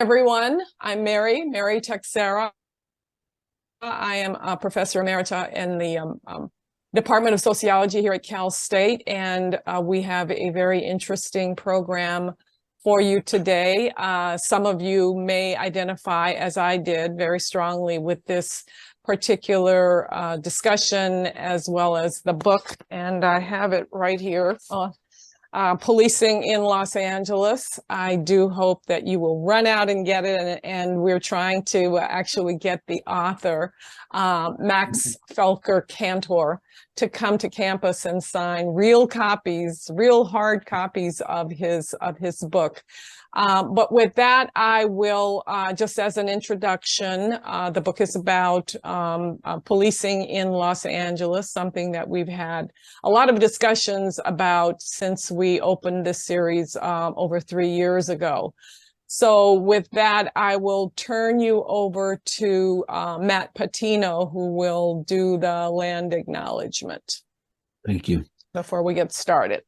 Everyone, I'm Mary Texera. I am a professor emerita in the Department of Sociology here at Cal State, and we have a very interesting program for you today. Some of you may identify, as I did, very strongly with this particular discussion, as well as the book, and I have it right here. Policing in Los Angeles. I do hope that you will run out and get it, and we're trying to actually get the author, Max Felker-Kantor, to come to campus and sign real copies, real hard copies of his book. But with that, I will, just as an introduction, the book is about policing in Los Angeles, something that we've had a lot of discussions about since we opened this series over 3 years ago. So with that, I will turn you over to Matt Patino, who will do the land acknowledgement. Thank you. Before we get started.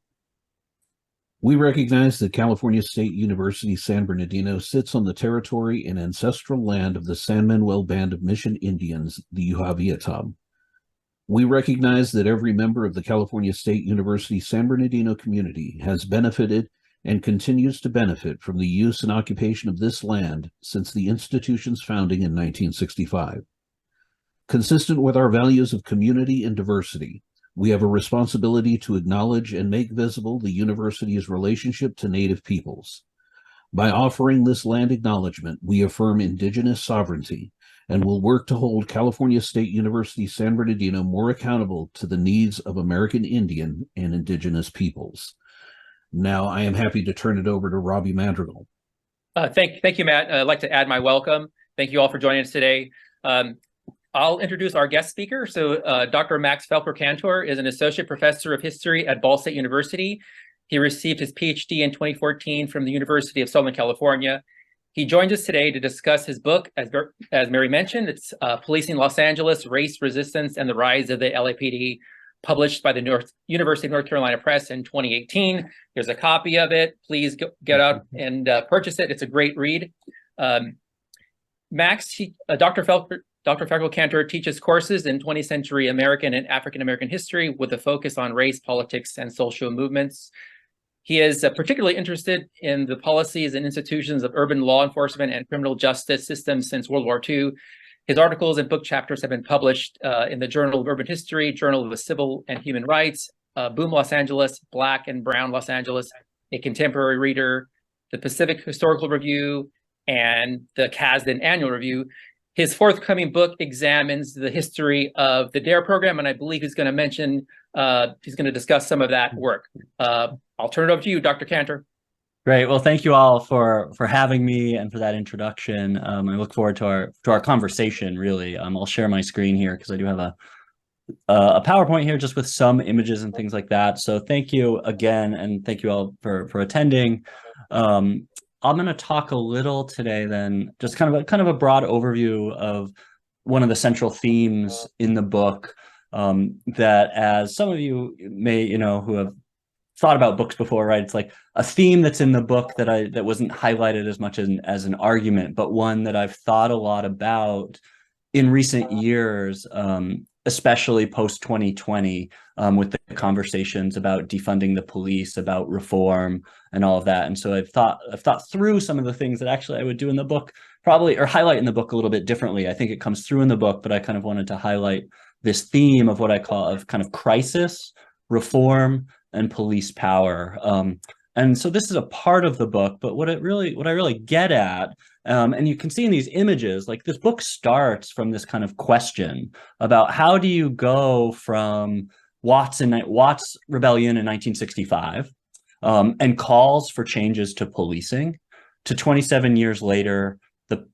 We recognize that California State University San Bernardino sits on the territory and ancestral land of the San Manuel Band of Mission Indians, the Yuhaviatam. We recognize that every member of the California State University San Bernardino community has benefited and continues to benefit from the use and occupation of this land since the institution's founding in 1965. Consistent with our values of community and diversity, we have a responsibility to acknowledge and make visible the university's relationship to Native peoples. By offering this land acknowledgement, we affirm Indigenous sovereignty and will work to hold California State University San Bernardino more accountable to the needs of American Indian and Indigenous peoples. Now, I am happy to turn it over to Robbie Madrigal. Thank you, Matt. I'd like to add my welcome. Thank you all for joining us today. I'll introduce our guest speaker. So Dr. Max Felker-Kantor is an associate professor of history at Ball State University. He received his PhD in 2014 from the University of Southern California. He joins us today to discuss his book, as Mary mentioned. It's Policing Los Angeles, Race, Resistance, and the Rise of the LAPD, published by the University of North Carolina Press in 2018. There's a copy of it. Please get out and purchase it. It's a great read. Dr. Felker-Kantor teaches courses in 20th century American and African American history with a focus on race, politics, and social movements. He is particularly interested in the policies and institutions of urban law enforcement and criminal justice systems since World War II. His articles and book chapters have been published in the Journal of Urban History, Journal of Civil and Human Rights, Boom Los Angeles, Black and Brown Los Angeles, A Contemporary Reader, the Pacific Historical Review, and the Kasdan Annual Review. His forthcoming book examines the history of the DARE program, and I believe he's going to discuss some of that work. I'll turn it over to you, Dr. Kantor. Great. Well, thank you all for having me and for that introduction. I look forward to our conversation, really. I'll share my screen here because I do have a PowerPoint here just with some images and things like that. So thank you again, and thank you all for attending. I'm going to talk a little today then, just kind of a broad overview of one of the central themes in the book, that, as some of you may, who have thought about books before, right? It's like a theme that's in the book that wasn't highlighted as much as an argument, but one that I've thought a lot about in recent years, especially post 2020, with the conversations about defunding the police, about reform, and all of that. And so I've thought through some of the things that actually I would do in the book, probably, or highlight in the book a little bit differently. I think it comes through in the book, but I kind of wanted to highlight this theme of what I call of kind of crisis, reform, and police power. And so this is a part of the book, but what I really get at, and you can see in these images, like this book starts from this kind of question about how do you go from Watts rebellion in 1965 and calls for changes to policing to 27 years later, the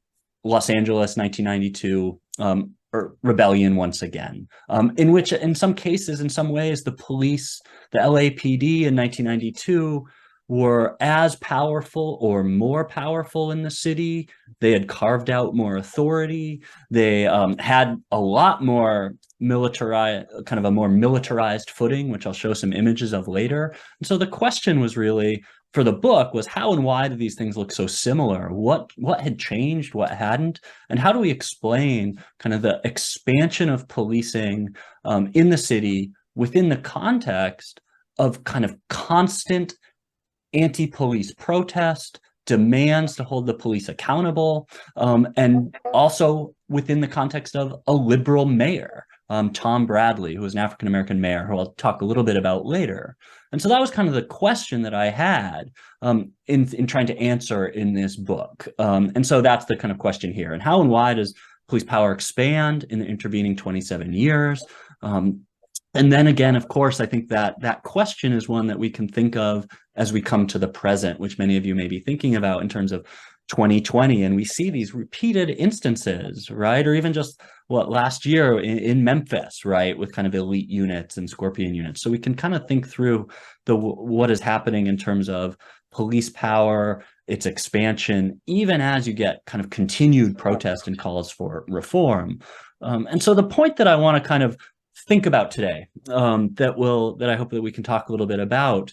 Los Angeles 1992 rebellion once again, in which in some cases, in some ways, the police, the LAPD in 1992 were as powerful or more powerful in the city. They had carved out more authority. They had a lot more militarized, kind of a more militarized footing, which I'll show some images of later. And so the question was really, for the book was how and why do these things look so similar? What had changed, what hadn't, and how do we explain kind of the expansion of policing in the city within the context of kind of constant anti-police protest, demands to hold the police accountable, and also within the context of a liberal mayor, Tom Bradley, who was an African-American mayor, who I'll talk a little bit about later. And so that was kind of the question that I had in trying to answer in this book. And so that's the kind of question here. And how and why does police power expand in the intervening 27 years? And then again, of course, I think that question is one that we can think of as we come to the present, which many of you may be thinking about in terms of 2020. And we see these repeated instances, right? Or even just last year in Memphis, right? With kind of elite units and Scorpion units. So we can kind of think through what is happening in terms of police power, its expansion, even as you get kind of continued protest and calls for reform. And so the point that I want to kind of think about today, that I hope that we can talk a little bit about,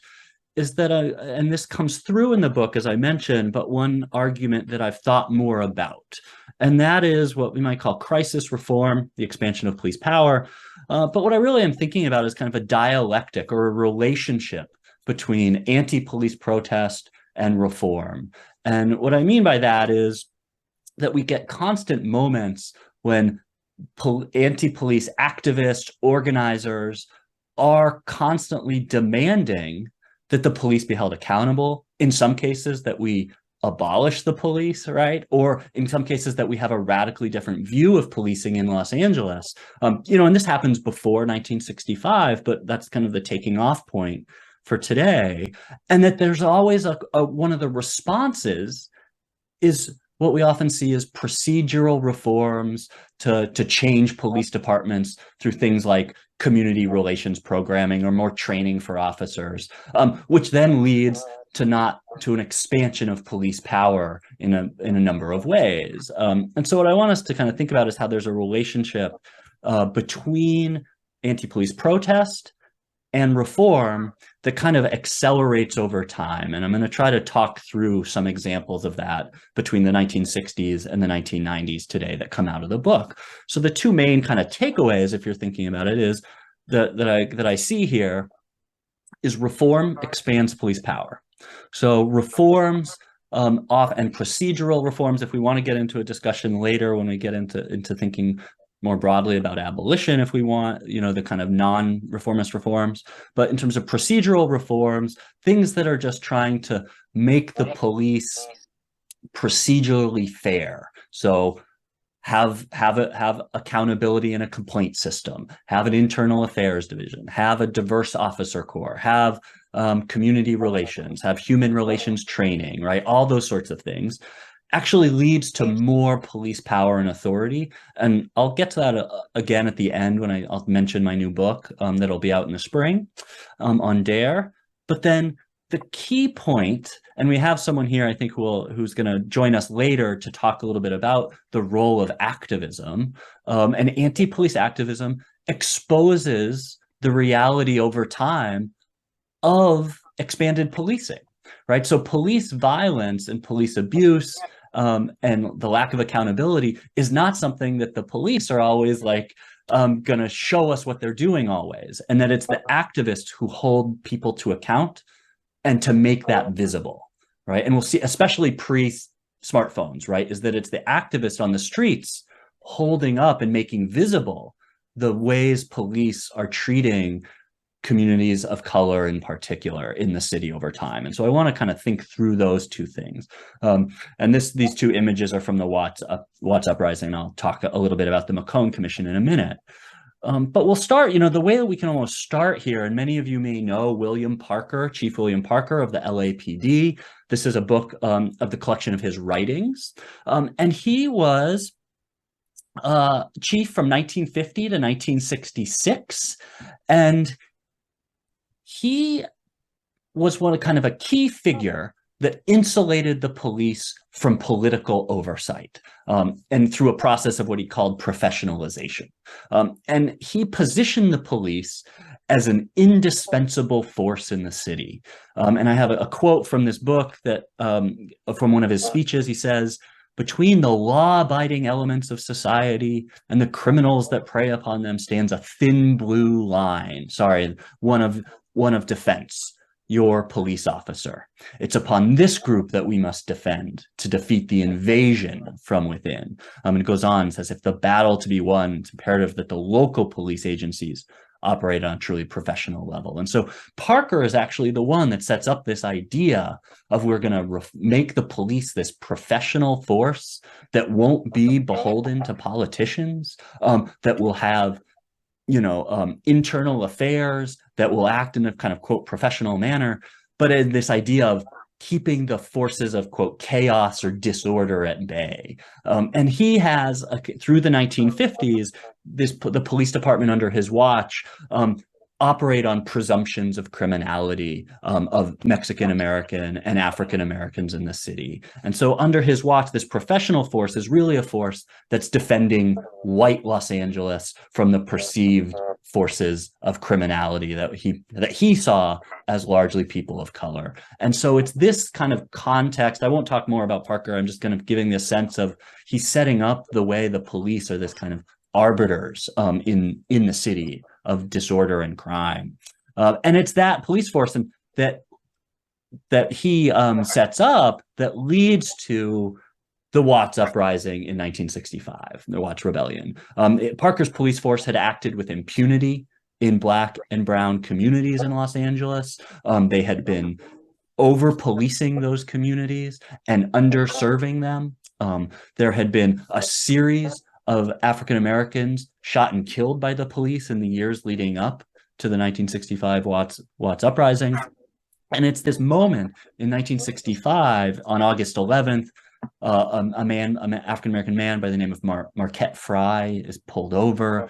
is that, and this comes through in the book, as I mentioned, but one argument that I've thought more about, and that is what we might call crisis reform, the expansion of police power. But what I really am thinking about is kind of a dialectic or a relationship between anti-police protest and reform. And what I mean by that is that we get constant moments when anti-police activists, organizers are constantly demanding that the police be held accountable, in some cases that we abolish the police, right? Or in some cases that we have a radically different view of policing in Los Angeles. And this happens before 1965, but that's kind of the taking off point for today. And that there's always one of the responses is what we often see as procedural reforms to change police departments through things like community relations programming or more training for officers, which then leads to an expansion of police power in a number of ways. And so what I want us to kind of think about is how there's a relationship between anti-police protest and reform that kind of accelerates over time. And I'm going to try to talk through some examples of that between the 1960s and the 1990s today that come out of the book. So the two main kind of takeaways, if you're thinking about it, is that I see here is reform expands police power. So reforms and procedural reforms, if we want to get into a discussion later when we get into thinking more broadly about abolition, if we want, the kind of non-reformist reforms. But in terms of procedural reforms, things that are just trying to make the police procedurally fair. So have accountability in a complaint system, have an internal affairs division, have a diverse officer corps, have community relations, have human relations training, right? All those sorts of things actually leads to more police power and authority. And I'll get to that again at the end when I'll mention my new book that'll be out in the spring on DARE. But then the key point, and we have someone here, I think, who's going to join us later to talk a little bit about the role of activism. And anti-police activism exposes the reality over time of expanded policing, right? So police violence and police abuse and the lack of accountability is not something that the police are always like going to show us what they're doing always, and that it's the activists who hold people to account and to make that visible, right? And we'll see, especially pre-smartphones, right, is that it's the activists on the streets holding up and making visible the ways police are treating communities of color in particular in the city over time. And so I want to kind of think through those two things. And these two images are from the Watts Uprising. I'll talk a little bit about the McCone Commission in a minute. But we'll start, the way that we can almost start here, and many of you may know William Parker, Chief William Parker of the LAPD. This is a book of the collection of his writings. And he was chief from 1950 to 1966. And he was kind of a key figure that insulated the police from political oversight, and through a process of what he called professionalization. And he positioned the police as an indispensable force in the city. And I have a quote from this book that from one of his speeches. He says, "Between the law-abiding elements of society and the criminals that prey upon them stands a thin blue line." Sorry, one of defense. Your police officer. It's upon this group that we must defend to defeat the invasion from within. And it goes on and says, if the battle to be won, it's imperative that the local police agencies operate on a truly professional level. And so Parker is actually the one that sets up this idea of we're going to make the police this professional force that won't be beholden to politicians, that will have internal affairs, that will act in a kind of, quote, professional manner, but in this idea of keeping the forces of, quote, chaos or disorder at bay. And he has, through the 1950s, the police department under his watch operate on presumptions of criminality of Mexican American and African Americans in the city. And so under his watch, this professional force is really a force that's defending white Los Angeles from the perceived forces of criminality that he saw as largely people of color. And so it's this kind of context. I won't talk more about Parker. I'm just kind of giving this sense of he's setting up the way the police are this kind of arbiters in the city of disorder and crime. And it's that police force that he sets up that leads to the Watts Uprising in 1965, the Watts Rebellion. Parker's police force had acted with impunity in Black and brown communities in Los Angeles. They had been over-policing those communities and underserving them. There had been a series of African Americans shot and killed by the police in the years leading up to the 1965 Watts Uprising. And it's this moment in 1965, on August 11th, an African American man by the name of Marquette Fry is pulled over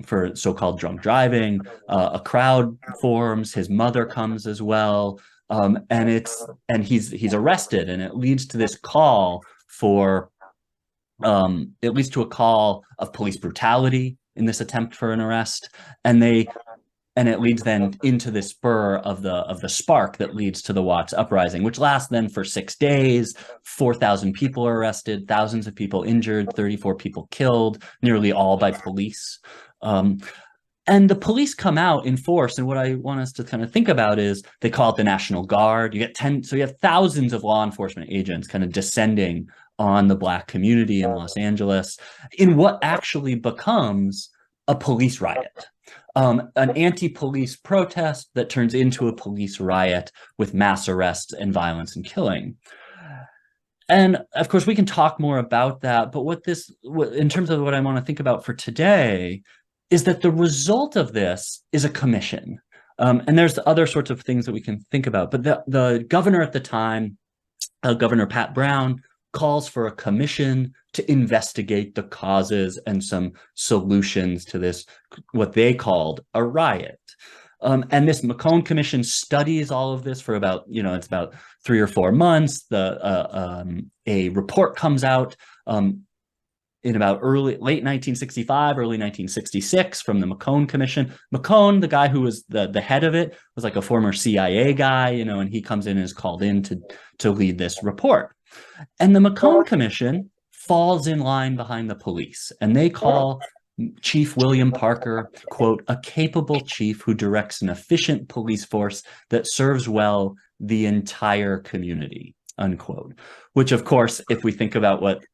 for so-called drunk driving. A crowd forms. His mother comes as well, and he's arrested, and it leads to this call for. It leads to a call of police brutality in this attempt for an arrest, and it leads then into this spur of the spark that leads to the Watts Uprising, which lasts then for 6 days. 4,000 people are arrested, thousands of people injured, 34 people killed, nearly all by police. And the police come out in force, and what I want us to kind of think about is they call it the National Guard. You have thousands of law enforcement agents kind of descending on the Black community in Los Angeles in what actually becomes a police riot, an anti-police protest that turns into a police riot with mass arrests and violence and killing. And of course, we can talk more about that, but in terms of what I want to think about for today, is that the result of this is a commission. And there's other sorts of things that we can think about, but the governor at the time, Governor Pat Brown, calls for a commission to investigate the causes and some solutions to this, what they called a riot. And this McCone Commission studies all of this for about 3 or 4 months. A report comes out in about late 1965, early 1966 from the McCone Commission. McCone, the guy who was the head of it, was like a former CIA guy, and he comes in and is called in to lead this report. And the McCone Commission falls in line behind the police, and they call Chief William Parker, quote, a capable chief who directs an efficient police force that serves well the entire community, unquote. Which, of course, if we think about what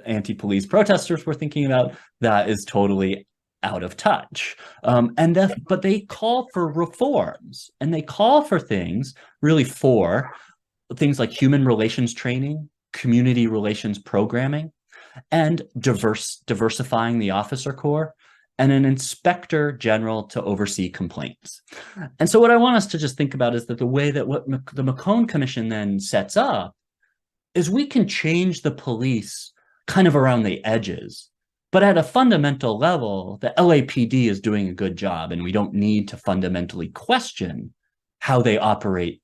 anti-police protesters were thinking about, that is totally out of touch. But they call for reforms, and they call for things like human relations training, community relations programming, and diversifying the officer corps, and an inspector general to oversee complaints. And so what I want us to just think about is that the way that what the McCone Commission then sets up is we can change the police kind of around the edges, but at a fundamental level, the LAPD is doing a good job, and we don't need to fundamentally question how they operate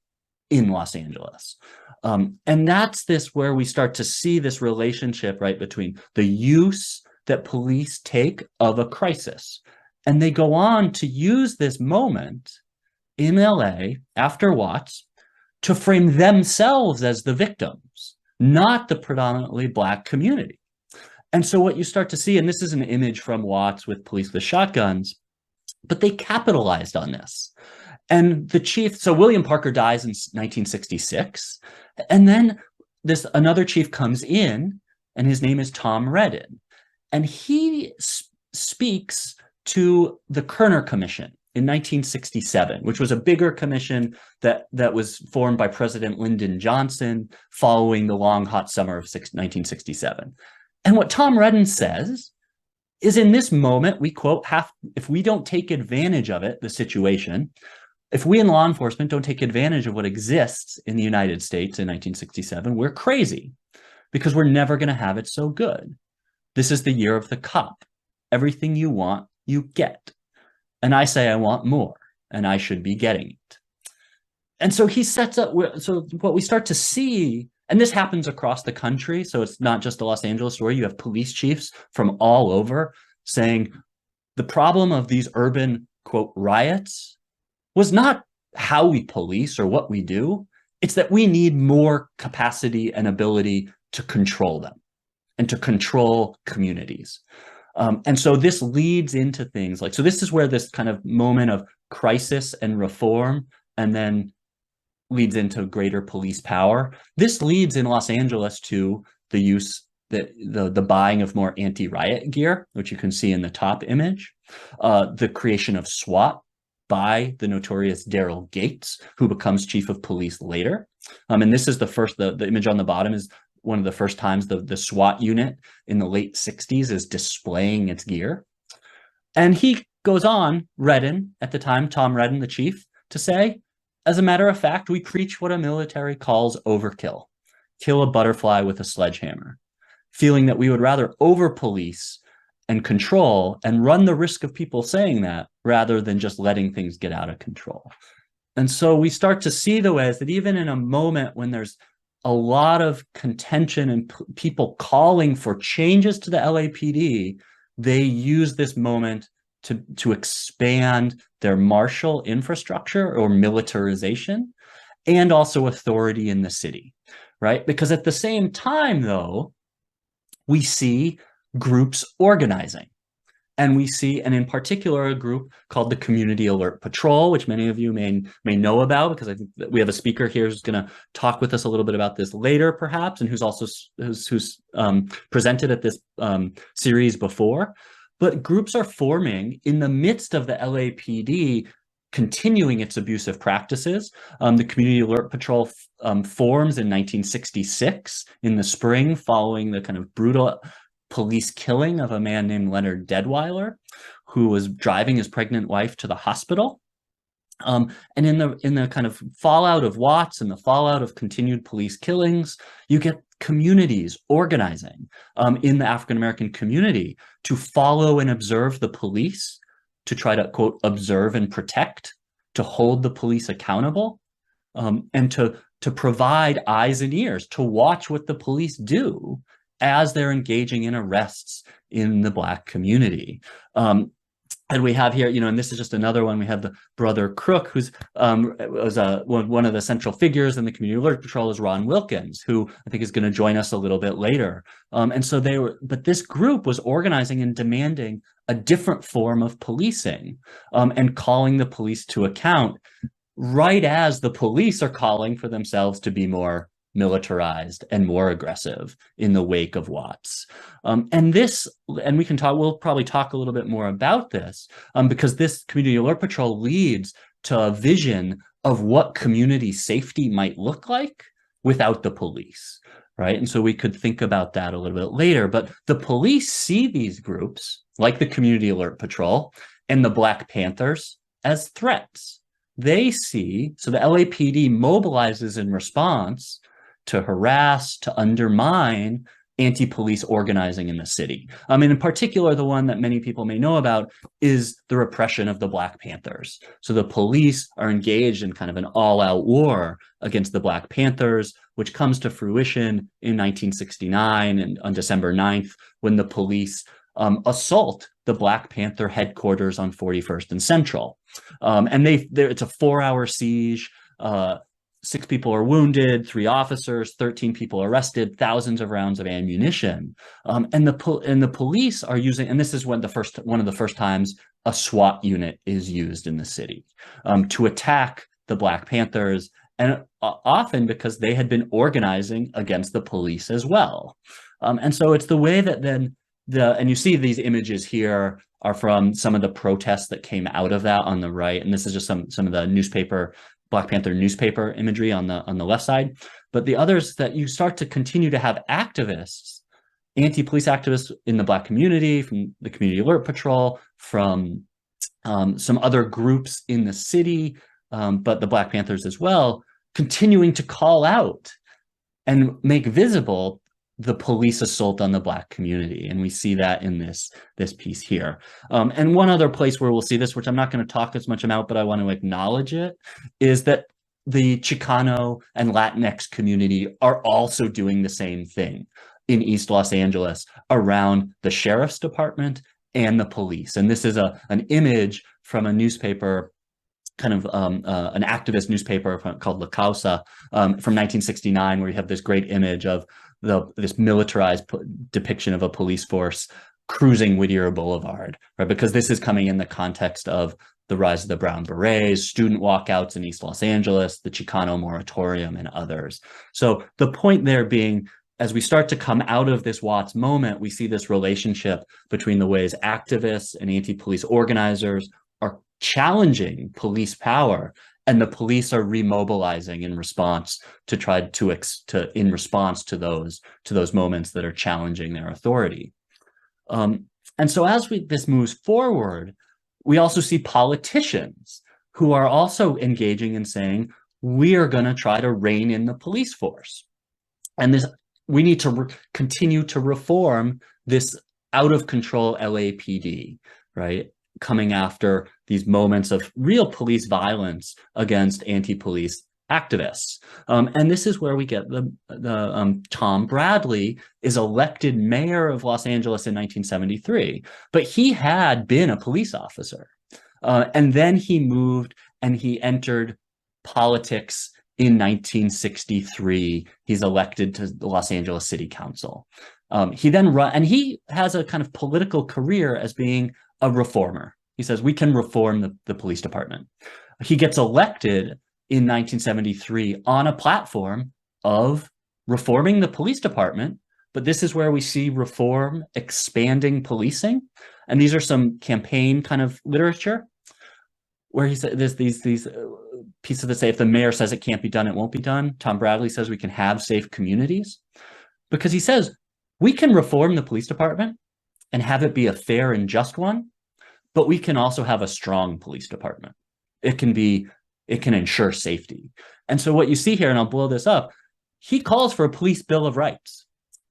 in Los Angeles. And that's this where we start to see this relationship, right, between the use that police take of a crisis. And they go on to use this moment in LA after Watts to frame themselves as the victims, not the predominantly Black community. And so what you start to see, and this is an image from Watts with police with shotguns, but they capitalized on this. And the chief, so William Parker dies in 1966, and then another chief comes in, and his name is Tom Redden, and he speaks to the Kerner Commission in 1967, which was a bigger commission that was formed by President Lyndon Johnson following the long hot summer of 1967. And what Tom Redden says is, in this moment, we quote, if we don't take advantage of it, the situation, if we in law enforcement don't take advantage of what exists in the United States in 1967, we're crazy, because we're never going to have it so good. This is the year of the cop. Everything you want, you get. And I say I want more, and I should be getting it. And so he sets up, so what we start to see, and this happens across the country, so it's not just a Los Angeles story. You have police chiefs from all over saying the problem of these urban, quote, riots was not how we police or what we do. It's that we need more capacity and ability to control them and to control communities. And so this leads into things like, so this is where this kind of moment of crisis and reform, and then leads into greater police power. This leads in Los Angeles to the use, the buying of more anti-riot gear, which you can see in the top image, the creation of SWAT by the notorious Daryl Gates, who becomes chief of police later. And this is the first, the image on the bottom is one of the first times the SWAT unit in the late 60s is displaying its gear. And he goes on, Redden, at the time, Tom Redden, the chief, to say, as a matter of fact, we preach what a military calls overkill, kill a butterfly with a sledgehammer, feeling that we would rather over-police and control and run the risk of people saying that rather than just letting things get out of control. And so we start to see the ways that even in a moment when there's a lot of contention and people calling for changes to the LAPD, they use this moment to expand their martial infrastructure or militarization, and also authority in the city, right? Because at the same time, though, we see groups organizing. And we see, and in particular, a group called the Community Alert Patrol, which many of you may know about, because I think that we have a speaker here who's going to talk with us a little bit about this later, perhaps, and who's also presented at this series before. But groups are forming in the midst of the LAPD continuing its abusive practices. The Community Alert Patrol forms in 1966 in the spring, following the kind of brutal police killing of a man named Leonard Deadweiler, who was driving his pregnant wife to the hospital. And in the kind of fallout of Watts and the fallout of continued police killings, you get communities organizing in the African-American community to follow and observe the police, to try to, quote, observe and protect, to hold the police accountable, and to provide eyes and ears, to watch what the police do as they're engaging in arrests in the Black community. And we have here, and this is just another one. We have the brother Crook, who's was one of the central figures in the Community Alert Patrol, is Ron Wilkins, who I think is going to join us a little bit later. And so but this group was organizing and demanding a different form of policing, and calling the police to account, right as the police are calling for themselves to be more militarized and more aggressive in the wake of Watts. And we'll probably talk a little bit more about this, because this Community Alert Patrol leads to a vision of what community safety might look like without the police, right? And so we could think about that a little bit later, but the police see these groups like the Community Alert Patrol and the Black Panthers as threats. They see, so the LAPD mobilizes in response to harass, to undermine anti-police organizing in the city. And in particular, the one that many people may know about is the repression of the Black Panthers. So the police are engaged in kind of an all-out war against the Black Panthers, which comes to fruition in 1969 and on December 9th, when the police assault the Black Panther headquarters on 41st and Central. And it's a 4-hour siege. 6 people are wounded, 3 officers, 13 people arrested, thousands of rounds of ammunition. And the police are using, and this is one of the first times a SWAT unit is used in the city to attack the Black Panthers, and often because they had been organizing against the police as well. And so it's the way that then and you see these images here are from some of the protests that came out of that on the right, and this is just some of the Black Panther newspaper imagery on the left side. But the others, that you start to continue to have activists, anti-police activists in the Black community, from the Community Alert Patrol, from some other groups in the city, but the Black Panthers as well, continuing to call out and make visible the police assault on the Black community. And we see that in this piece here. And one other place where we'll see this, which I'm not going to talk as much about, but I want to acknowledge it, is that the Chicano and Latinx community are also doing the same thing in East Los Angeles around the sheriff's department and the police. And this is an image from a newspaper, kind of an activist newspaper called La Causa from 1969, where you have this great image of this militarized depiction of a police force cruising Whittier Boulevard, right? Because this is coming in the context of the rise of the Brown Berets, student walkouts in East Los Angeles, the Chicano moratorium, and others. So the point there being, as we start to come out of this Watts moment, we see this relationship between the ways activists and anti-police organizers are challenging police power, and the police are remobilizing in response to those moments that are challenging their authority. And so as this moves forward, we also see politicians who are also engaging in saying, we are going to try to rein in the police force. And we need to continue to reform this out of control LAPD, right? Coming after these moments of real police violence against anti-police activists. And this is where we get Tom Bradley is elected mayor of Los Angeles in 1973, but he had been a police officer. And then he moved and he entered politics in 1963. He's elected to the Los Angeles City Council. He then and he has a kind of political career as being a reformer. He says, we can reform the police department. He gets elected in 1973 on a platform of reforming the police department, but this is where we see reform expanding policing. And these are some campaign kind of literature where he said there's these pieces that say, if the mayor says it can't be done, it won't be done. Tom Bradley says we can have safe communities, because he says we can reform the police department and have it be a fair and just one, but we can also have a strong police department. It can ensure safety. And so what you see here, and I'll blow this up, he calls for a police bill of rights,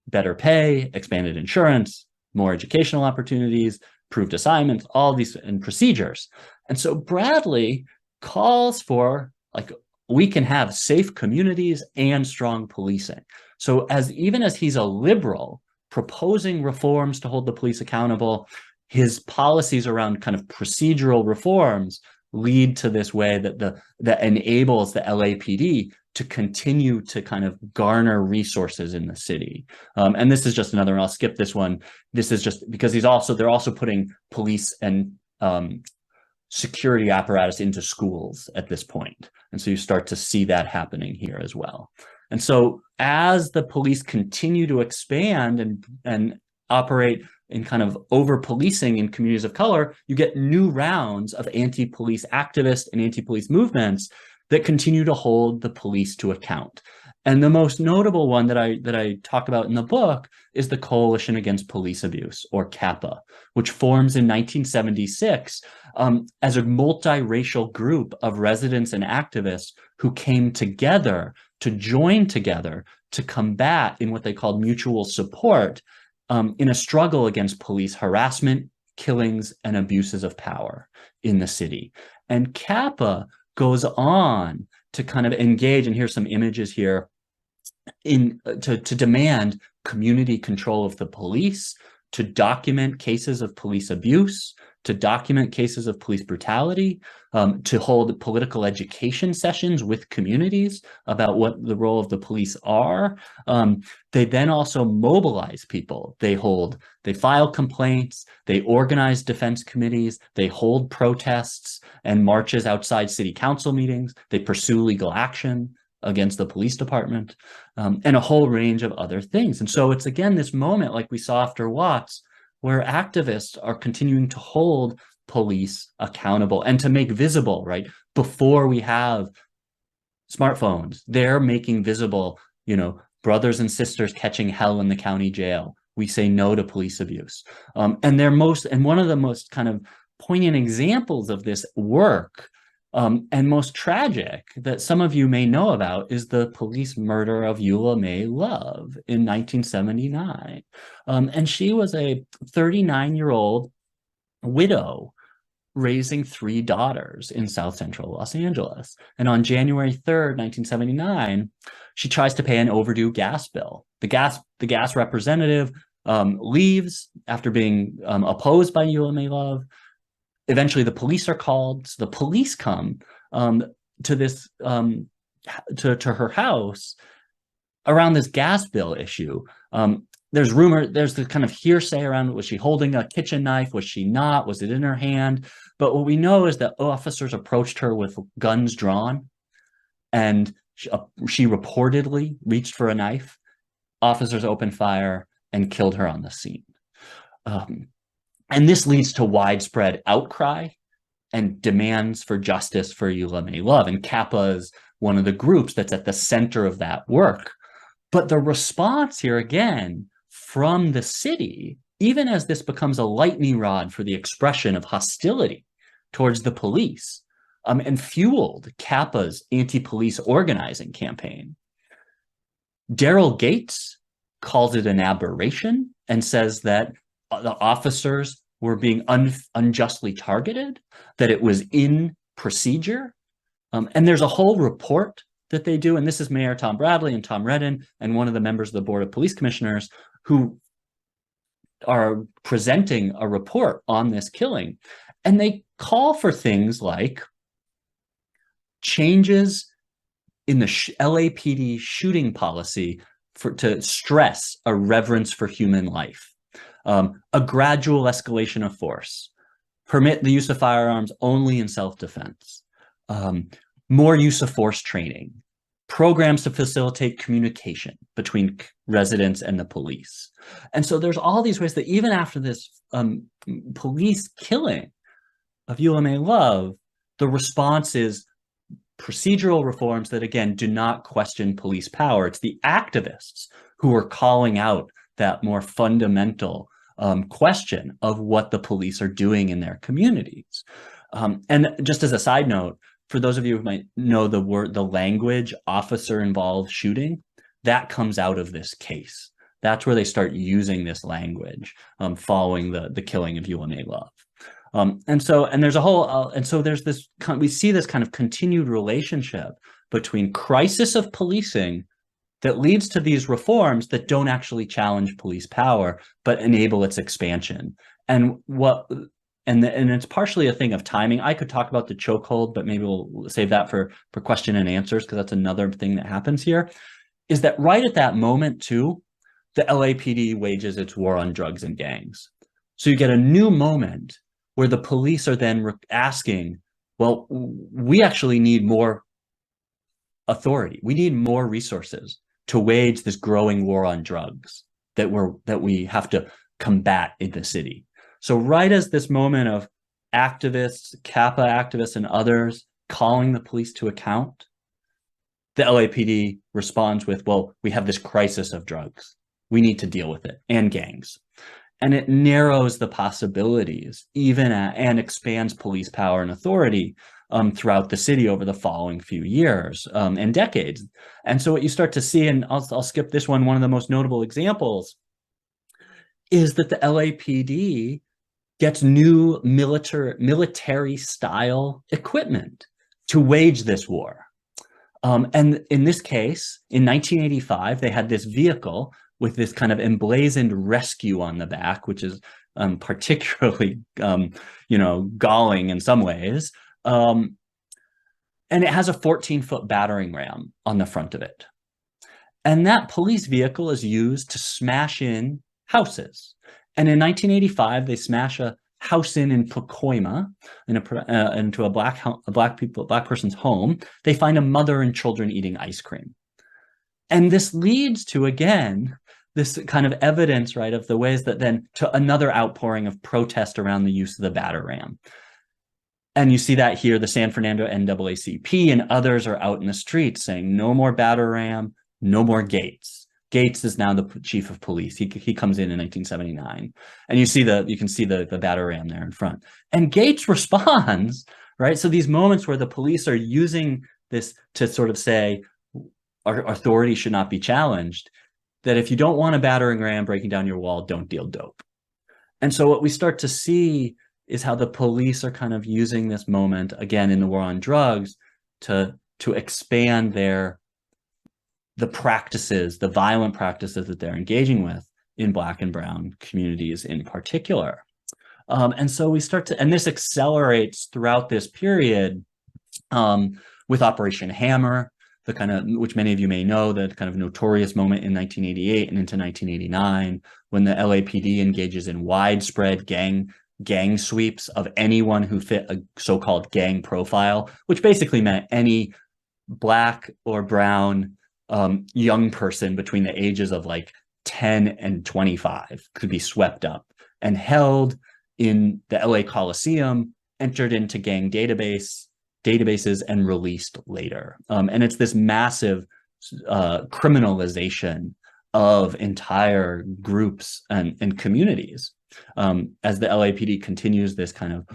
better pay, expanded insurance, more educational opportunities, approved assignments, all these and procedures. And so Bradley calls for, like, we can have safe communities and strong policing. So even as he's a liberal proposing reforms to hold the police accountable, his policies around kind of procedural reforms lead to this way that enables the LAPD to continue to kind of garner resources in the city. And this is just another, and I'll skip this one. This is just because they're also putting police and security apparatus into schools at this point. And so you start to see that happening here as well. And so as the police continue to expand and operate in kind of over-policing in communities of color, you get new rounds of anti-police activists and anti-police movements that continue to hold the police to account. And the most notable one that I talk about in the book is the Coalition Against Police Abuse, or CAPA, which forms in 1976 as a multiracial group of residents and activists who came together to join together to combat in what they called mutual support in a struggle against police harassment, killings, and abuses of power in the city. And Kappa goes on to kind of engage, and here's some images here, to demand community control of the police, to document cases of police abuse, to document cases of police brutality, to hold political education sessions with communities about what the role of the police are. They then also mobilize people. They file complaints, they organize defense committees, they hold protests and marches outside city council meetings, they pursue legal action against the police department, and a whole range of other things. And so it's, again, this moment, like we saw after Watts, where activists are continuing to hold police accountable and to make visible, right? Before we have smartphones, they're making visible, brothers and sisters catching hell in the county jail. We say no to police abuse. And one of the most kind of poignant examples of this work and most tragic that some of you may know about is the police murder of Eula May Love in 1979. And she was a 39-year-old widow raising 3 daughters in South Central Los Angeles. And on January 3rd, 1979, she tries to pay an overdue gas bill. The gas representative leaves after being opposed by Eula May Love. Eventually, the police are called. So the police come to this to her house around this gas bill issue. There's the kind of hearsay around, was she holding a kitchen knife? Was she not? Was it in her hand? But what we know is that officers approached her with guns drawn, and she reportedly reached for a knife. Officers opened fire and killed her on the scene. And this leads to widespread outcry and demands for justice for Eula May Love. And Kappa is one of the groups that's at the center of that work. But the response here, again, from the city, even as this becomes a lightning rod for the expression of hostility towards the police, and fueled Kappa's anti-police organizing campaign, Daryl Gates calls it an aberration and says that the officers were being unjustly targeted, that it was in procedure. And there's a whole report that they do, and this is Mayor Tom Bradley and Tom Redden and one of the members of the Board of Police Commissioners who are presenting a report on this killing. And they call for things like changes in the LAPD shooting policy to stress a reverence for human life. A gradual escalation of force, permit the use of firearms only in self-defense, more use of force training, programs to facilitate communication between residents and the police. And so there's all these ways that even after this police killing of Eula May Love, the response is procedural reforms that, again, do not question police power. It's the activists who are calling out that more fundamental question of what the police are doing in their communities. And just as a side note, for those of you who might know the language officer-involved shooting, that comes out of this case. That's where they start using this language following the killing of Eula May Love. We see this kind of continued relationship between crisis of policing that leads to these reforms that don't actually challenge police power, but enable its expansion. And it's partially a thing of timing. I could talk about the chokehold, but maybe we'll save that for question and answers, because that's another thing that happens here, is that right at that moment too, the LAPD wages its war on drugs and gangs. So you get a new moment where the police are then asking, well, we actually need more authority. We need more resources to wage this growing war on drugs that we have to combat in the city. So right as this moment of activists, Kappa activists and others calling the police to account, the LAPD responds with, well, we have this crisis of drugs. We need to deal with it, and gangs. And it narrows the possibilities and expands police power and authority throughout the city over the following few years and decades. And so what you start to see, and I'll skip this one of the most notable examples is that the LAPD gets new military style equipment to wage this war. And in this case, in 1985, they had this vehicle with this kind of emblazoned rescue on the back, which is particularly, galling in some ways. And it has a 14-foot battering ram on the front of it. And that police vehicle is used to smash in houses. And in 1985, they smash a house in Pacoima, into a black person's home. They find a mother and children eating ice cream. And this leads to, again, this kind of evidence, right, of the ways that then to another outpouring of protest around the use of the batter ram. And you see that here, the San Fernando NAACP and others are out in the streets saying, no more batter ram, no more Gates. Gates is now the chief of police. He comes in 1979, and you can see the batter ram there in front. And Gates responds, right? So these moments where the police are using this to sort of say our authority should not be challenged, that if you don't want a battering ram breaking down your wall, don't deal dope. And so what we start to see is how the police are kind of using this moment again in the war on drugs to expand the practices, the violent practices that they're engaging with in Black and Brown communities in particular. And so we start to, and this accelerates throughout this period with Operation Hammer, the kind of, which many of you may know, the kind of notorious moment in 1988 and into 1989, when the LAPD engages in widespread gang sweeps of anyone who fit a so-called gang profile, which basically meant any Black or Brown young person between the ages of like 10 and 25 could be swept up and held in the LA Coliseum, entered into gang databases and released later. And it's this massive criminalization of entire groups and communities as the LAPD continues this kind of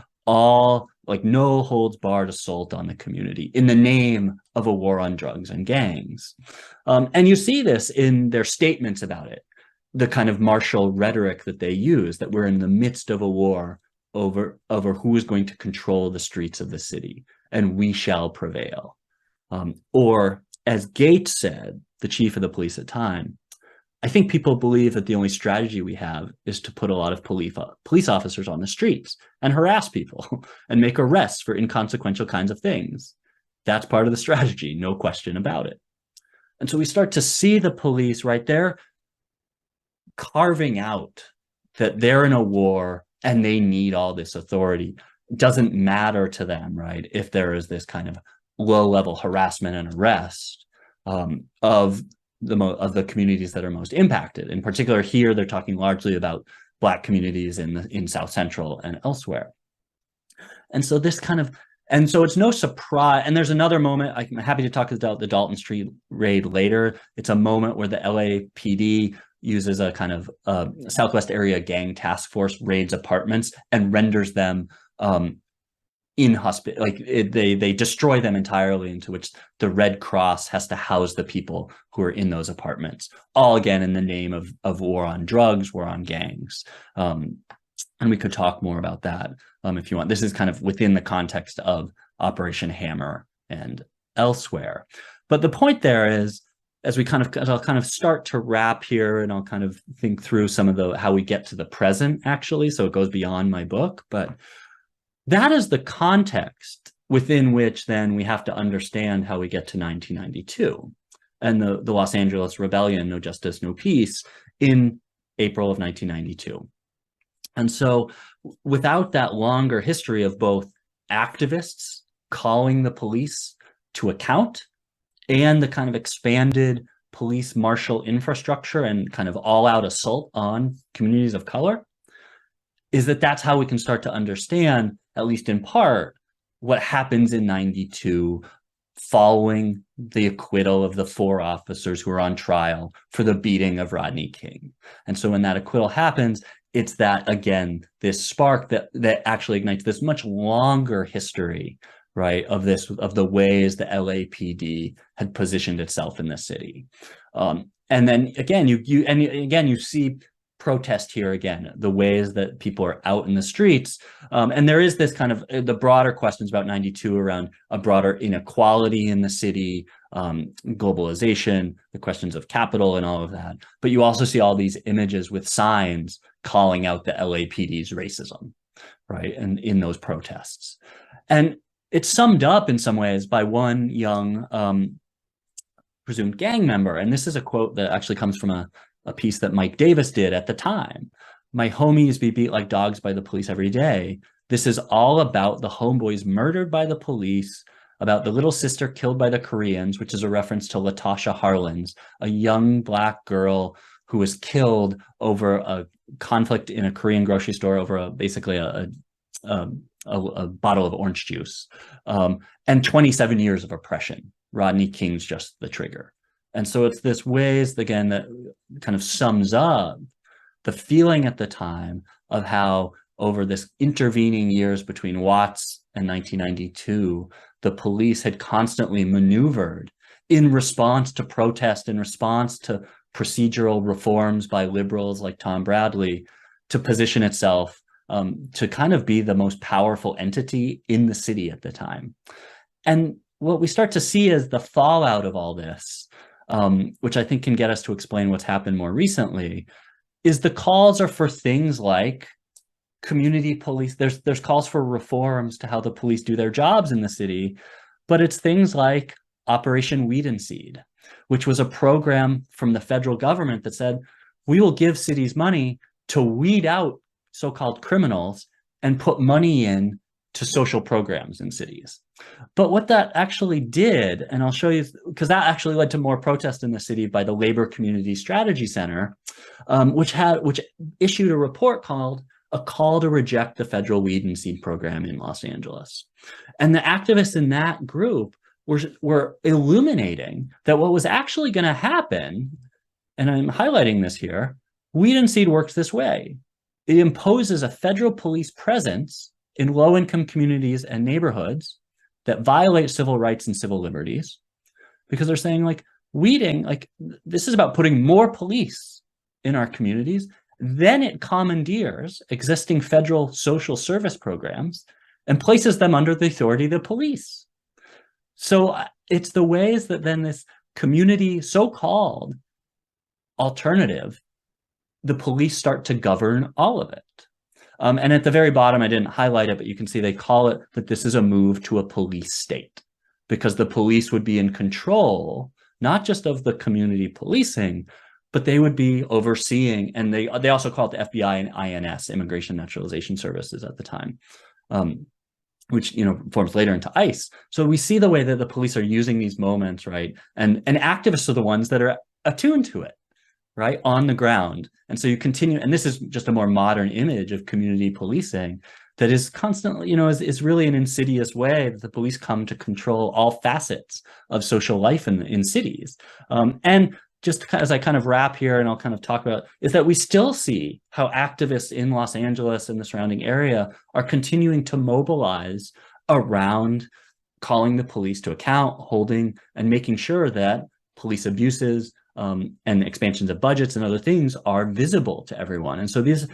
no holds barred assault on the community in the name of a war on drugs and gangs. And you see this in their statements about it, the kind of martial rhetoric that they use, that we're in the midst of a war over who is going to control the streets of the city, and we shall prevail. Or as Gates said, the chief of the police at the time, I think people believe that the only strategy we have is to put a lot of police officers on the streets and harass people and make arrests for inconsequential kinds of things. That's part of the strategy, no question about it. And so we start to see the police right there carving out that they're in a war and they need all this authority. It doesn't matter to them, right, if there is this kind of low-level harassment and arrest of the communities that are most impacted. In particular, here they're talking largely about Black communities in South Central and elsewhere. And so it's no surprise. And there's another moment, I'm happy to talk about the Dalton Street raid later. It's a moment where the LAPD uses a kind of Southwest Area Gang Task Force, raids apartments and renders them inhospitable. They destroy them entirely, into which the Red Cross has to house the people who are in those apartments, all again in the name of war on drugs, war on gangs. And we could talk more about that if you want. This is kind of within the context of Operation Hammer and elsewhere. But the point there is, as I'll kind of start to wrap here, and I'll kind of think through some of how we get to the present, actually, so it goes beyond my book, but that is the context within which then we have to understand how we get to 1992 and the Los Angeles Rebellion, No Justice, No Peace, in April of 1992. And so without that longer history of both activists calling the police to account and the kind of expanded police martial infrastructure and kind of all-out assault on communities of color, that's how we can start to understand, at least in part, what happens in 92 following the acquittal of the 4 officers who were on trial for the beating of Rodney King. And so when that acquittal happens, it's that, again, this spark that actually ignites this much longer history, right, of the ways the LAPD had positioned itself in the city. And then again, you see protest here again, the ways that people are out in the streets. And there is this kind of the broader questions about 92 around a broader inequality in the city, globalization, the questions of capital and all of that. But you also see all these images with signs calling out the LAPD's racism, right? And in those protests. And it's summed up in some ways by one young presumed gang member. And this is a quote that actually comes from a piece that Mike Davis did at the time. My homies be beat like dogs by the police every day. This is all about the homeboys murdered by the police, about the little sister killed by the Koreans, which is a reference to Latasha Harlins, a young Black girl who was killed over a conflict in a Korean grocery store over basically a bottle of orange juice, and 27 years of oppression. Rodney King's just the trigger. And so it's this ways, again, that kind of sums up the feeling at the time of how over this intervening years between Watts and 1992, the police had constantly maneuvered in response to protest, in response to procedural reforms by liberals like Tom Bradley, to position itself to kind of be the most powerful entity in the city at the time. And what we start to see is the fallout of all this, which I think can get us to explain what's happened more recently, is the calls are for things like community police. There's calls for reforms to how the police do their jobs in the city, but it's things like Operation Weed and Seed, which was a program from the federal government that said, we will give cities money to weed out so-called criminals and put money in to social programs in cities. But what that actually did, and I'll show you, because that actually led to more protest in the city by the Labor Community Strategy Center, which issued a report called A Call to Reject the Federal Weed and Seed Program in Los Angeles. And the activists in that group were illuminating that what was actually going to happen, and I'm highlighting this here, Weed and Seed works this way. It imposes a federal police presence in low-income communities and neighborhoods that violate civil rights and civil liberties, because they're saying, like, weeding, like, this is about putting more police in our communities. Then it commandeers existing federal social service programs and places them under the authority of the police. So it's the ways that then this community, so-called alternative, the police start to govern all of it. And at the very bottom, I didn't highlight it, but you can see they call it that this is a move to a police state, because the police would be in control, not just of the community policing, but they would be overseeing, and they also call it the FBI and INS, Immigration Naturalization Services at the time, which, you know, forms later into ICE. So we see the way that the police are using these moments, right? And activists are the ones that are attuned to it, right, on the ground. And so you continue, and this is just a more modern image of community policing that is constantly, you know, is really an insidious way that the police come to control all facets of social life in cities. And just as I kind of wrap here, and I'll kind of talk about, is that we still see how activists in Los Angeles and the surrounding area are continuing to mobilize around calling the police to account, holding and making sure that police abuses and expansions of budgets and other things are visible to everyone. And so there's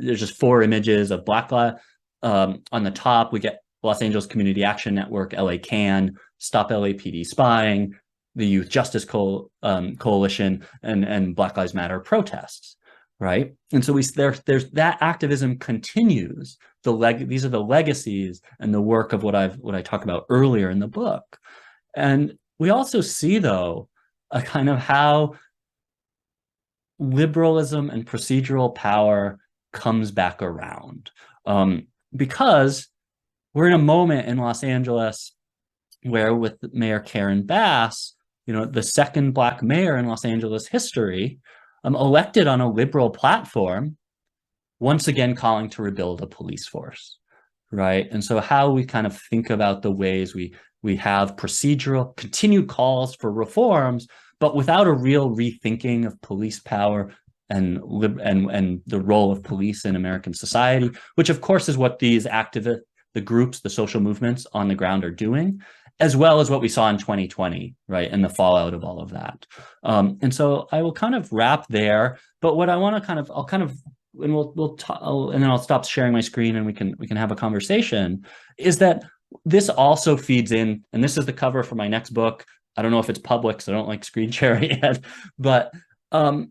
just 4 images of Black Lives. On the top, we get Los Angeles Community Action Network, LA CAN, Stop LAPD Spying, the Youth Justice Coalition, and Black Lives Matter protests, right? And so there's that activism continues. These are the legacies and the work of what I talked about earlier in the book. And we also see, though, a kind of how liberalism and procedural power comes back around, because we're in a moment in Los Angeles where, with Mayor Karen Bass, you know, the second Black mayor in Los Angeles history, elected on a liberal platform, once again calling to rebuild a police force, right? And so how we kind of think about the ways we We have procedural, continued calls for reforms, but without a real rethinking of police power and the role of police in American society, which of course is what these activists, the groups, the social movements on the ground are doing, as well as what we saw in 2020, right, and the fallout of all of that. And so I will kind of wrap there. But what I want to and then I'll stop sharing my screen and we can have a conversation. Is that this also feeds in, and this is the cover for my next book. I don't know if it's public, so I don't like screen sharing yet, but the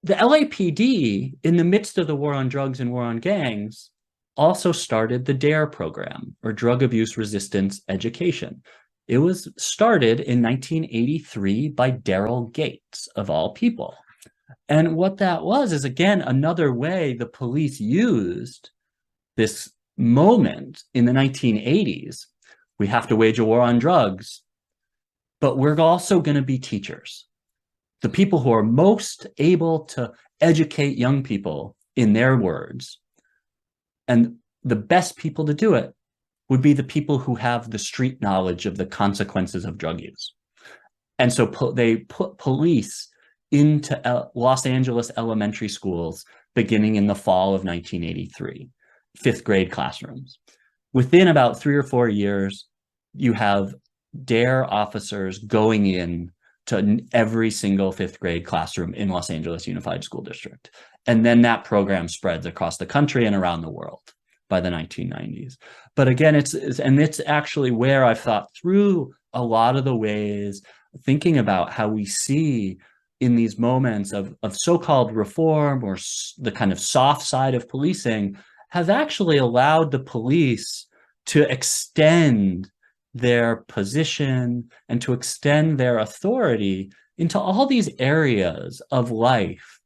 LAPD, in the midst of the war on drugs and war on gangs, also started the DARE program, or Drug Abuse Resistance Education. It was started in 1983 by Daryl Gates, of all people. And what that was is, again, another way the police used this moment in the 1980s. We have to wage a war on drugs, but we're also going to be teachers. The people who are most able to educate young people, in their words, and the best people to do it would be the people who have the street knowledge of the consequences of drug use. And so they put police into Los Angeles elementary schools beginning in the fall of 1983, fifth grade classrooms. Within about 3 or 4 years, you have DARE officers going in to every single fifth grade classroom in Los Angeles Unified School District. And then that program spreads across the country and around the world by the 1990s. But again, it's actually where I've thought through a lot of the ways, thinking about how we see in these moments of so-called reform, or the kind of soft side of policing, has actually allowed the police to extend their position and to extend their authority into all these areas of life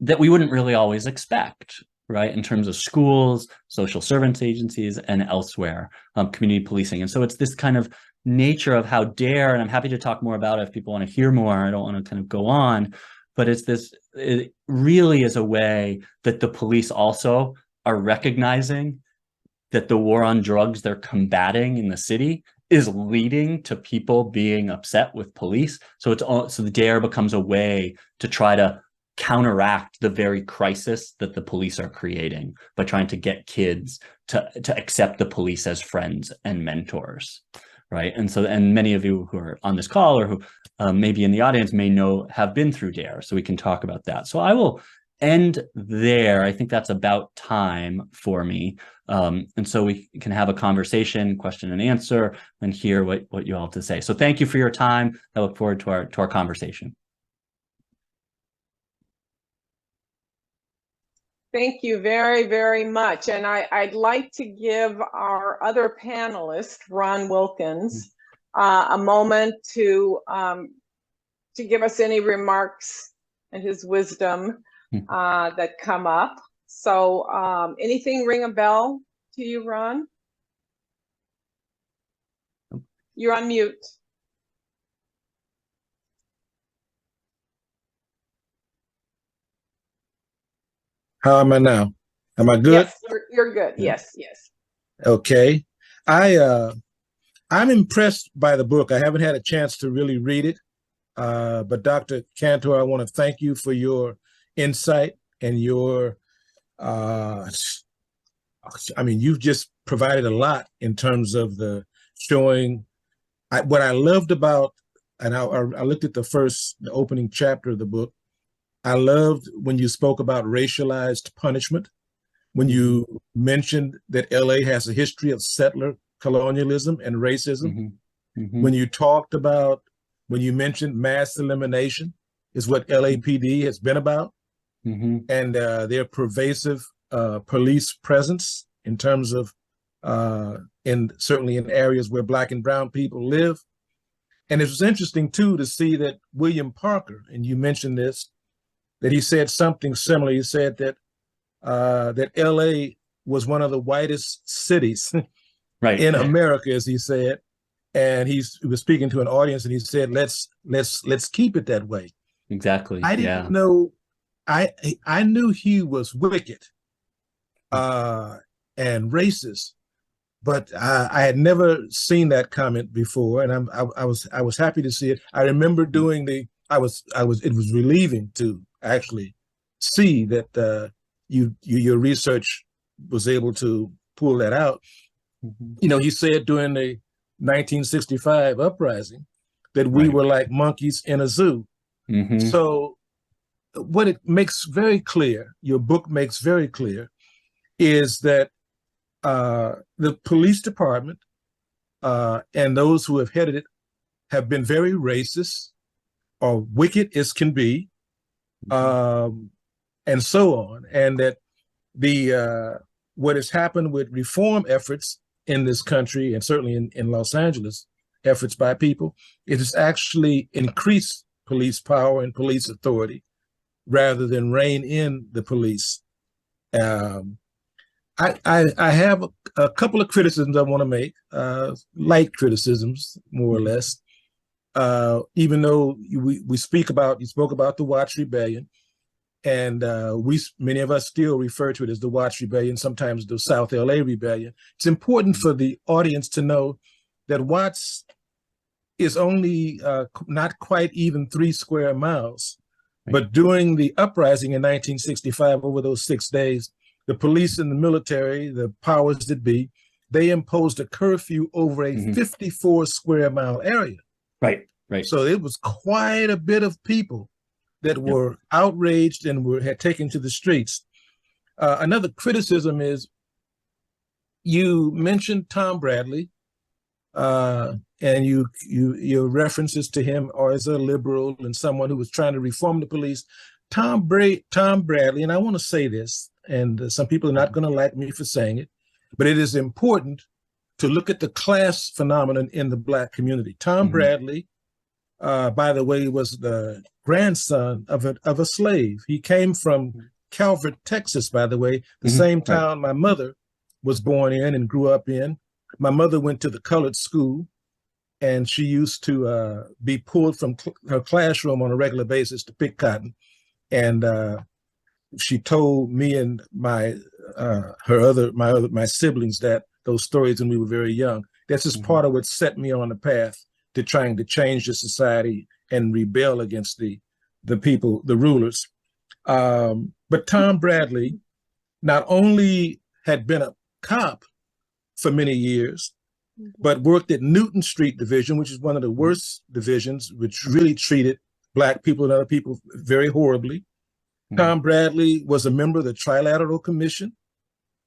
that we wouldn't really always expect, right? In terms of schools, social service agencies, and elsewhere, community policing. And so it's this kind of nature of how DARE, and I'm happy to talk more about it if people want to hear more. I don't want to kind of go on, but it really is a way that the police also are recognizing that the war on drugs they're combating in the city is leading to people being upset with police. So the DARE becomes a way to try to counteract the very crisis that the police are creating by trying to get kids to accept the police as friends and mentors, right? And many of you who are on this call, or who maybe in the audience, may have been through DARE, so we can talk about that. So I will end there. I think that's about time for me. And so we can have a conversation, question and answer, and hear what you all have to say. So thank you for your time. I look forward to our conversation. Thank you very, very much. And I'd like to give our other panelist, Ron Wilkins, a moment to give us any remarks and his wisdom that come up. So anything ring a bell to you, Ron? You're on mute. How am I now? Am I good? Yes, you're good. Yes, yes. Okay. I'm impressed by the book. I haven't had a chance to really read it. But Dr. Kantor, I want to thank you for your insight and your, you've just provided a lot in terms of the showing. What I loved about, and I looked at the opening chapter of the book. I loved when you spoke about racialized punishment, when you mentioned that LA has a history of settler colonialism and racism. When you mentioned mass elimination is what LAPD has been about, and their pervasive police presence in terms of, certainly in areas where Black and brown people live. And it was interesting too to see that William Parker, and you mentioned this, that he said something similar. He said that that LA was one of the whitest cities in America, as he said. And he was speaking to an audience, and he said, let's keep it that way. Exactly. I didn't know, I knew he was wicked and racist, but I had never seen that comment before, and I was happy to see it. I remember doing it was relieving to actually see that your research was able to pull that out. You know, he said during the 1965 uprising that we were like monkeys in a zoo. So what it makes very clear, your book makes very clear, is that the police department and those who have headed it have been very racist or wicked as can be, and so on. And that what has happened with reform efforts in this country, and certainly in Los Angeles, efforts by people, it has actually increased police power and police authority rather than rein in the police. I have a couple of criticisms I want to make, light criticisms, more or less. Even though you spoke about the Watts Rebellion, and many of us still refer to it as the Watts Rebellion, sometimes the South LA Rebellion. It's important for the audience to know that Watts is only not quite even 3 square miles. But during the uprising in 1965, over those 6 days, the police and the military, the powers that be, they imposed a curfew over a 54 square mile area. Right. So it was quite a bit of people that were outraged and had taken to the streets. Another criticism is you mentioned Tom Bradley, and your references to him are as a liberal and someone who was trying to reform the police. Tom Bradley, and I want to say this, and some people are not going to like me for saying it, but it is important to look at the class phenomenon in the Black community. Tom Bradley, by the way, was the grandson of a slave. He came from Calvert, Texas, by the way, the same town my mother was born in and grew up in. My mother went to the colored school, and she used to be pulled from her classroom on a regular basis to pick cotton. And she told me and my siblings those stories when we were very young. That's just part of what set me on the path to trying to change the society and rebel against the people, the rulers. But Tom Bradley not only had been a cop for many years, but worked at Newton Street Division, which is one of the worst divisions, which really treated Black people and other people very horribly. Tom Bradley was a member of the Trilateral Commission.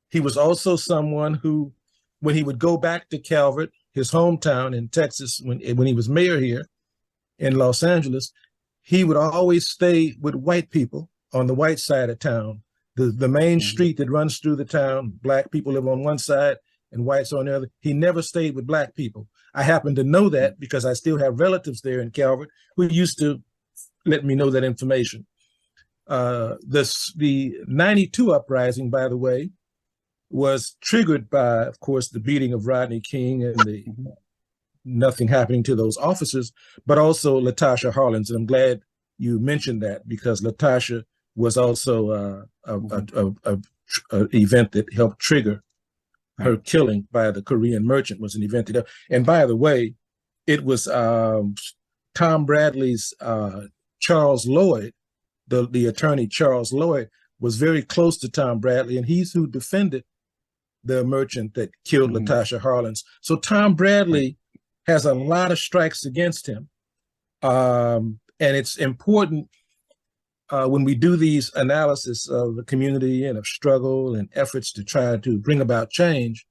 He was also someone who, when he would go back to Calvert, his hometown in Texas, when he was mayor here in Los Angeles, he would always stay with white people on the white side of town. The main street that runs through the town, Black people live on one side and whites on the other. He never stayed with Black people. I happen to know that because I still have relatives there in Calvert who used to let me know that information. The 92 uprising, by the way, was triggered by, of course, the beating of Rodney King and the nothing happening to those officers, but also Latasha Harlins. And I'm glad you mentioned that, because Latasha was also an event that helped trigger her killing by the Korean merchant. Was an event that, and by the way, it was Tom Bradley's Charles Lloyd, the attorney Charles Lloyd, was very close to Tom Bradley, and he's who defended the merchant that killed Latasha Harlins. So Tom Bradley has a lot of strikes against him. And it's important when we do these analysis of the community and of struggle and efforts to try to bring about change,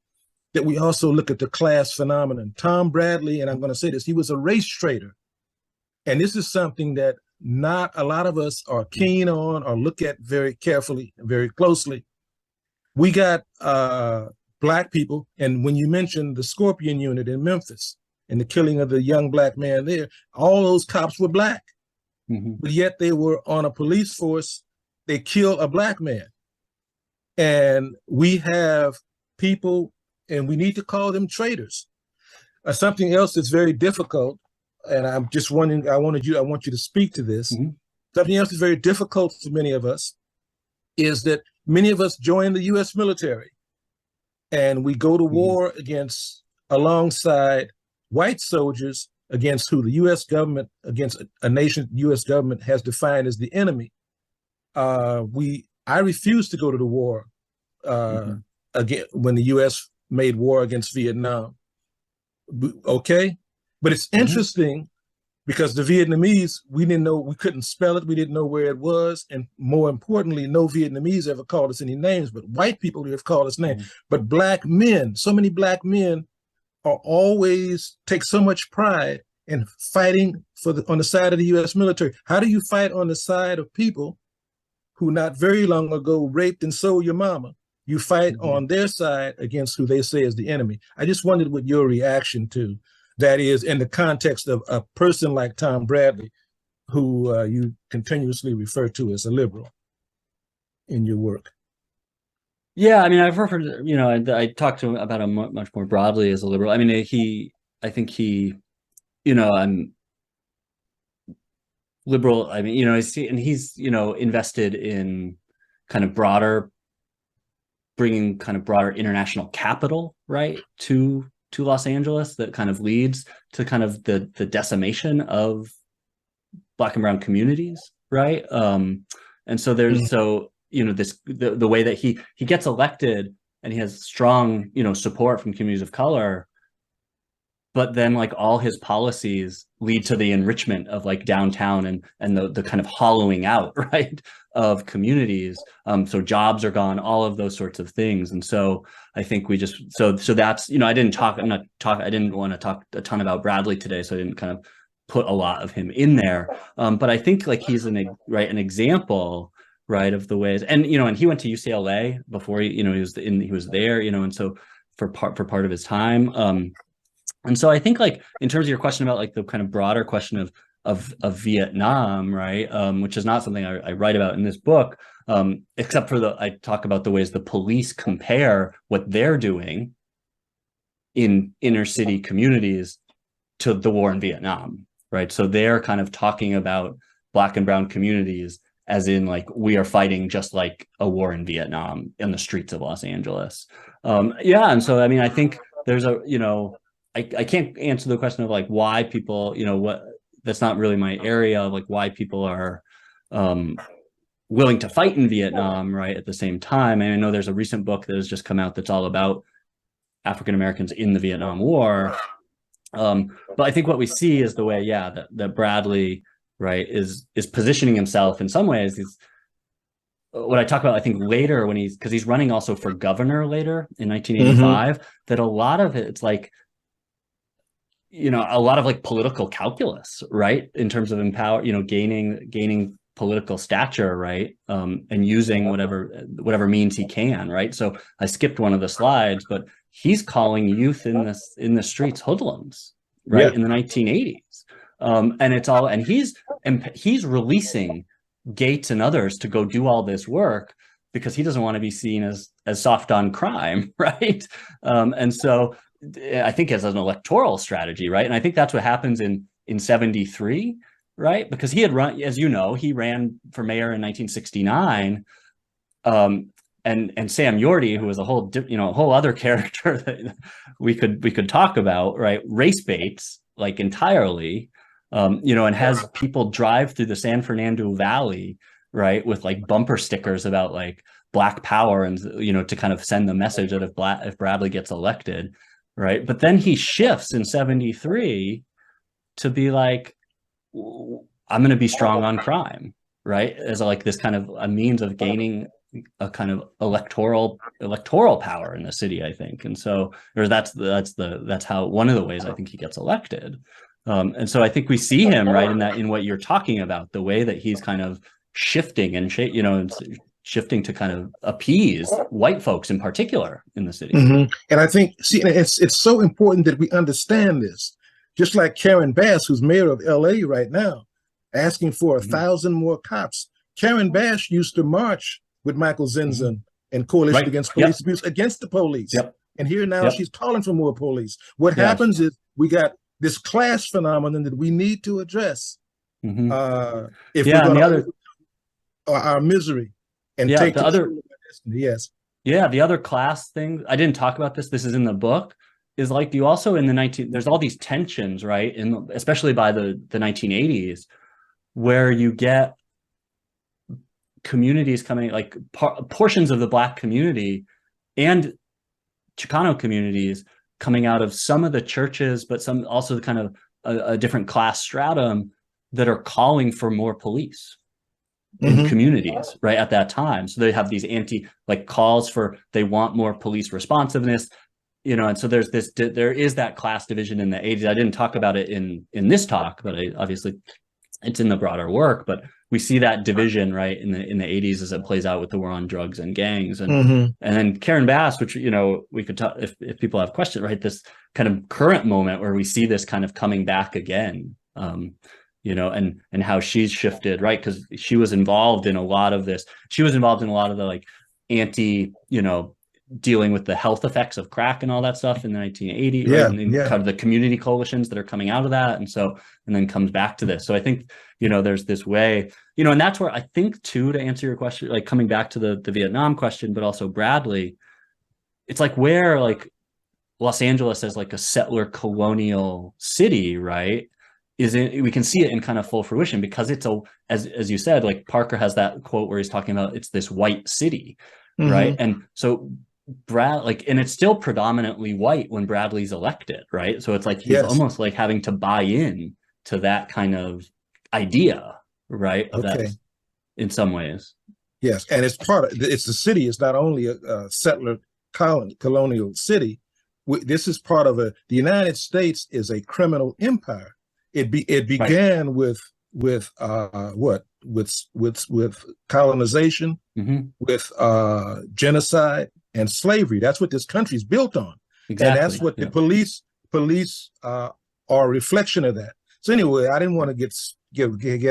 that we also look at the class phenomenon. Tom Bradley, and I'm going to say this, he was a race traitor. And this is something that not a lot of us are keen on or look at very carefully and very closely. We got Black people, and when you mentioned the Scorpion unit in Memphis and the killing of the young Black man there, all those cops were Black, but yet they were on a police force. They killed a Black man. And we have people, and we need to call them traitors. Something else that's very difficult, and I'm just wondering, I want you to speak to this. Something else that's very difficult for many of us is that many of us joined the U.S. military. and we go to war alongside white soldiers against who the U.S. government, against a nation the U.S. government has defined as the enemy. I refused to go to the war again when the U.S. made war against Vietnam. Okay, but it's interesting because the Vietnamese, we didn't know, we couldn't spell it, we didn't know where it was, and more importantly, no Vietnamese ever called us any names, but white people have called us names. But black men, so many black men are always take so much pride in fighting on the side of the U.S. military. How do you fight on the side of people who not very long ago raped and sold your mama? You fight on their side against who they say is the enemy. I just wondered what your reaction to that is in the context of a person like Tom Bradley, who you continuously refer to as a liberal in your work. Yeah, I mean, I've heard, I talked to him about him much more broadly as a liberal. I mean, I think he, I'm liberal. I mean, he's, invested in kind of bringing kind of broader international capital, right, to Los Angeles that kind of leads to kind of the decimation of Black and brown communities, right? And so there's the way that he gets elected and he has strong support from communities of color, but then like all his policies lead to the enrichment of like downtown and the kind of hollowing out, right, of communities. So jobs are gone, all of those sorts of things. And so I think we just so that's I didn't want to talk a ton about Bradley today, so I didn't kind of put a lot of him in there. But I think like he's an example, right, of the ways, and and he went to UCLA before he was there, and so for part of his time. And so I think like in terms of your question about like the kind of broader question of Vietnam, right, which is not something I write about in this book, except for I talk about the ways the police compare what they're doing in inner city communities to the war in Vietnam, right? So they're kind of talking about Black and brown communities as in like we are fighting just like a war in Vietnam in the streets of Los Angeles. And so I mean I think there's a I can't answer the question of like why people, what, that's not really my area of like why people are willing to fight in Vietnam, right, at the same time. And I know there's a recent book that has just come out that's all about African Americans in the Vietnam War. But I think what we see is the way, that Bradley, right, is positioning himself in some ways. What I talk about, I think later when because he's running also for governor later in 1985, that a lot of it's like, a lot of like political calculus, right, in terms of gaining political stature, right, and using whatever means he can, right. So I skipped one of the slides, but he's calling youth in the streets hoodlums, right, in the 1980s, and it's all, and he's releasing Gates and others to go do all this work because he doesn't want to be seen as soft on crime, right, and so I think as an electoral strategy, right? And I think that's what happens in 73, right? Because he had run, as he ran for mayor in 1969, and Sam Yorty, who was a whole other character that we could talk about, right? Race baits like entirely, and has people drive through the San Fernando Valley, right, with like bumper stickers about like Black power and to kind of send the message that if Bradley gets elected. Right. But then he shifts in 73 to be like, I'm going to be strong on crime. Right. As like this kind of a means of gaining a kind of electoral power in the city, I think. And so that's how one of the ways I think he gets elected. And so I think we see him right in what you're talking about, the way that he's kind of shifting and shifting to kind of appease white folks in particular in the city. And I think, it's so important that we understand this. Just like Karen Bass, who's mayor of LA right now, asking for 1,000 more cops. Karen Bass used to march with Michael Zinzin and Coalition Against Police Abuse against the police. And here now she's calling for more police. What happens is we got this class phenomenon that we need to address. If we're going to our misery. And take the other, Yeah, the other class thing, I didn't talk about this, this is in the book, is like you also in the there's all these tensions, right? And especially by the 1980s, where you get communities coming, like portions of the Black community and Chicano communities coming out of some of the churches, but some also kind of a different class stratum that are calling for more police in communities right at that time. So they have these calls for, they want more police responsiveness, and so there is that class division in the 80s. I didn't talk about it in this talk, but obviously it's in the broader work, but we see that division right in the 80s as it plays out with the war on drugs and gangs. And then Karen Bass, which we could talk if people have questions, right? This kind of current moment where we see this kind of coming back again, and how she's shifted, right? Because she was involved in a lot of this. She was involved in a lot of the like anti, dealing with the health effects of crack and all that stuff in the 1980s, right? And kind of the community coalitions that are coming out of that. And then comes back to this. So I think, there's this way, and that's where I think too, to answer your question, like coming back to the Vietnam question, but also Bradley, it's like where like Los Angeles as like a settler colonial city, right? We can see it in kind of full fruition because it's as you said, like Parker has that quote where he's talking about it's this white city, right? And so and it's still predominantly white when Bradley's elected, right? So it's like he's almost like having to buy in to that kind of idea, right? That in some ways. Yes, and it's the city. It's not only a settler colonial city. This is part of the United States is a criminal empire. It began with colonization, with genocide and slavery. That's what this country's built on. Exactly. And that's what the police are a reflection of that. So anyway, I didn't want to get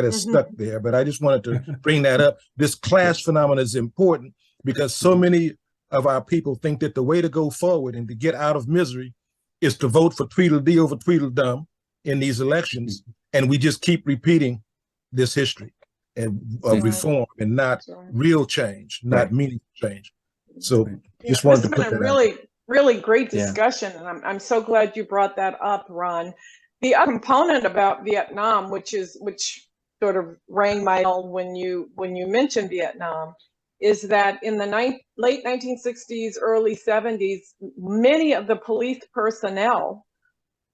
us stuck there, but I just wanted to bring that up. This class phenomenon is important because so many of our people think that the way to go forward and to get out of misery is to vote for Tweedledee over Tweedledum in these elections, and we just keep repeating this history of reform and not real change, not meaningful change. So just wanted to put that really great discussion, and I'm so glad you brought that up, Ron. The other component about Vietnam, which sort of rang my bell when you mentioned Vietnam, is that in the late 1960s, early 70s, many of the police personnel,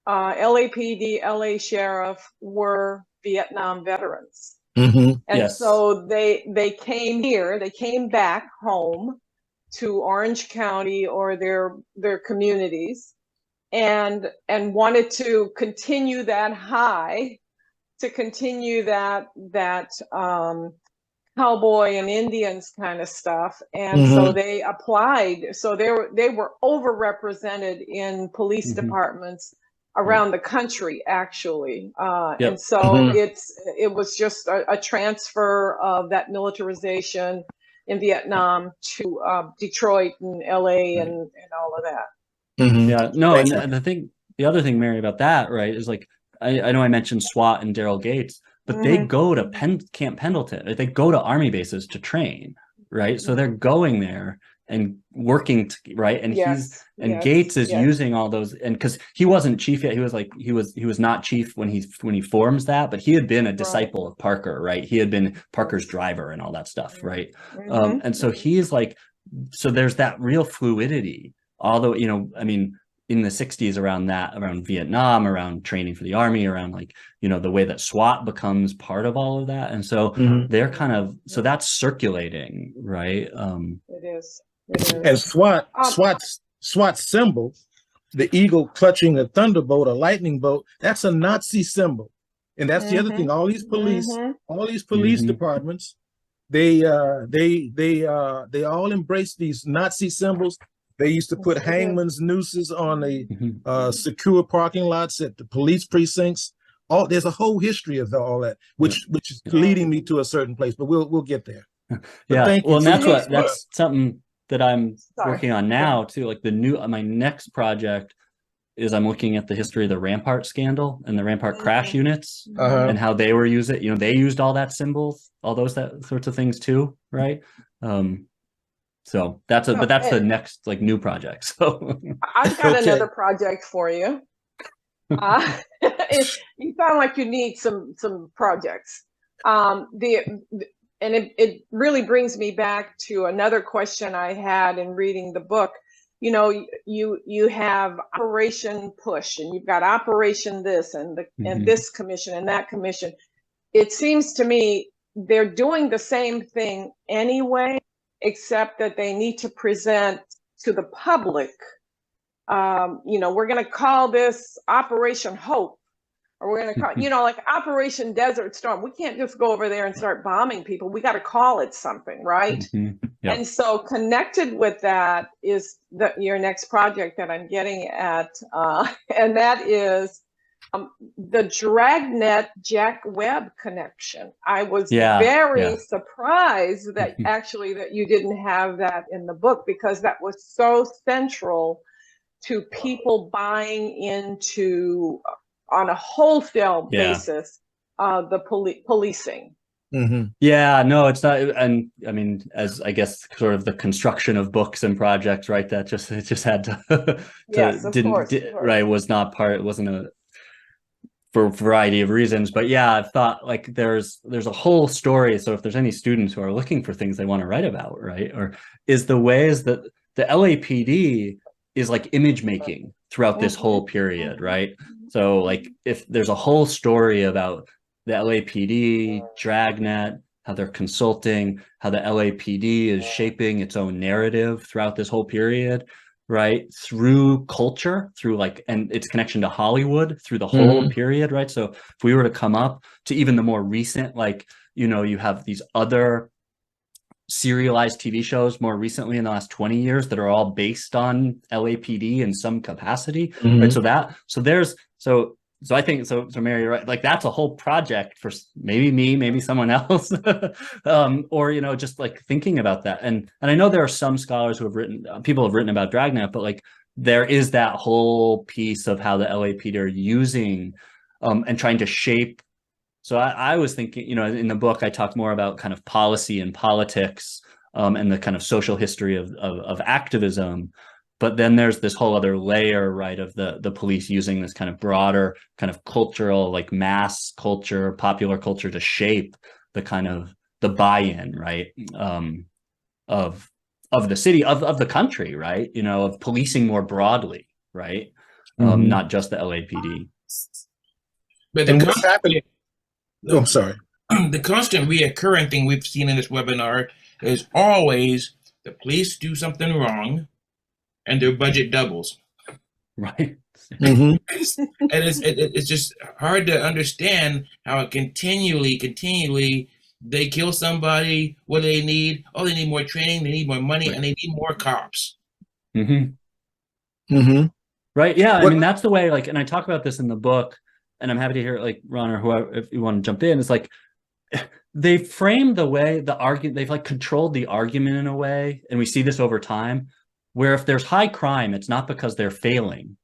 LAPD, LA Sheriff, were Vietnam veterans. And so they came back home to Orange County or their communities and wanted to continue that high, to continue that cowboy and Indians kind of stuff. And so they applied. So they were overrepresented in police departments around the country, actually. And so it was just a transfer of that militarization in Vietnam to Detroit and LA and all of that. Yeah, no, and the other thing, Mary, about that, right, is like, I know I mentioned SWAT and Daryl Gates, but they go to Camp Pendleton. They go to army bases to train, right? So they're going there and working, right? And Gates is using all those, and because he wasn't chief yet, he was not chief when he forms that, but he had been a disciple of Parker, right? He had been Parker's driver and all that stuff, right? And so he's like, so there's that real fluidity. Although, I mean, in the 60s around Vietnam, around training for the army, around like, the way that SWAT becomes part of all of that. And so they're kind of, so that's circulating, right? It is. And SWAT's symbol, the eagle clutching a thunderbolt, a lightning bolt, that's a Nazi symbol. And that's the other thing. All these police departments, they all embrace these Nazi symbols. They used to put hangman's nooses on the secure parking lots at the police precincts. There's a whole history of all that, which is leading me to a certain place, but we'll get there. Thank you. Well, that's something that I'm working on now too. Like my next project is I'm looking at the history of the Rampart scandal and the Rampart crash units and how they were they used all that symbols, all those sorts of things too, right? So that's So, but that's the and next like new project. So I've got Okay. another project for you. You sound like you need some projects. And it really brings me back to another question I had in reading the book. You know, you have Operation Push, and you've got Operation this, and and this commission and that commission. It seems to me they're doing the same thing anyway, except that they need to present to the public. You know, we're going to call this Operation Hope, or we're going to call, you know, like Operation Desert Storm. We can't just go over there and start bombing people. We got to call it something, right? Yeah. And so connected with that is your next project that I'm getting at, and that is the Dragnet Jack Webb connection. I was very surprised that actually that you didn't have that in the book, because that was so central to people buying into, on a wholesale basis, the policing. Yeah, no, it's not. And I mean, as I guess sort of the construction of books and projects, right? That it just had to, Yes, of course. right, was not part, it wasn't a, for a variety of reasons. But yeah, I've thought like there's a whole story. So if there's any students who are looking for things they want to write about, right? Or is the ways that the LAPD is like image making throughout this whole period, right? So like if there's a whole story about the LAPD, Dragnet, how they're consulting, how the LAPD is shaping its own narrative throughout this whole period, right? Through culture, through like, and its connection to Hollywood through the whole period, right? So if we were to come up to even the more recent, like, you know, you have these other serialized TV shows more recently in the last 20 years that are all based on LAPD in some capacity, right? So I think so Mary, right, like that's a whole project for maybe me, maybe someone else, or you know, just like thinking about that. And I know there are some scholars who have written, people have written about Dragnet, but like there is that whole piece of how the LAPD are using and trying to shape. So I was thinking, you know, in the book I talk more about kind of policy and politics and the kind of social history of activism. But then there's this whole other layer, right, of the police using this kind of broader kind of cultural, like mass culture, popular culture to shape the kind of the buy-in, right, of the city, of the country, right, you know, of policing more broadly, right, not just the LAPD. But And what's happening? Oh, I'm sorry. The constant reoccurring thing we've seen in this webinar is always the police do something wrong and their budget doubles. Right. And it's just hard to understand how it continually they kill somebody. What do they need? Oh, they need more training, they need more money, and they need more cops. Right. Yeah. I mean, that's the way, like, and I talk about this in the book, and I'm happy to hear, like, Ron or whoever, if you want to jump in, it's like they frame the way the argument, they've like controlled the argument in a way, and we see this over time, where if there's high crime, it's not because they're failing,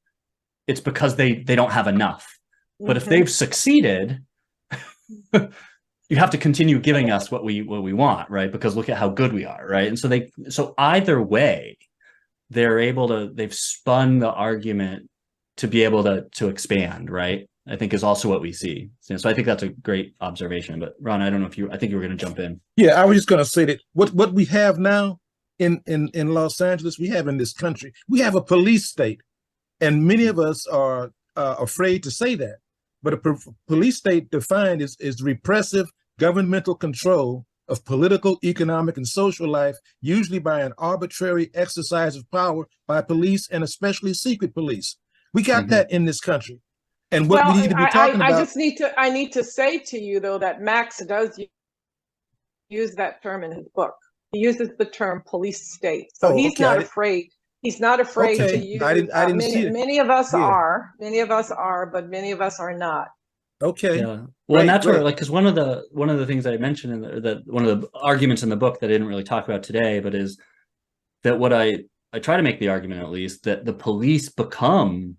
it's because they don't have enough. But if they've succeeded, you have to continue giving us what we want, right? Because look at how good we are, right? And so either way, they've spun the argument to be able to expand, right? I think is also what we see. So I think that's a great observation. But Ron, I don't know if I think you were going to jump in. Yeah, I was just going to say that what we have now in Los Angeles, we have in this country, we have a police state, and many of us are afraid to say that. But a police state defined is repressive governmental control of political, economic, and social life, usually by an arbitrary exercise of power by police, and especially secret police. We got that in this country. And what we need to be talking about. I need to say to you though that Max does use that term in his book. He uses the term police state, so he's not afraid. He's not afraid to use. I didn't see it. Many of us are. Many of us are, but many of us are not. Okay. Yeah. Well, and that's where, like, because one of the things I mentioned that one of the arguments in the book that I didn't really talk about today, but is that what I try to make the argument, at least, that the police become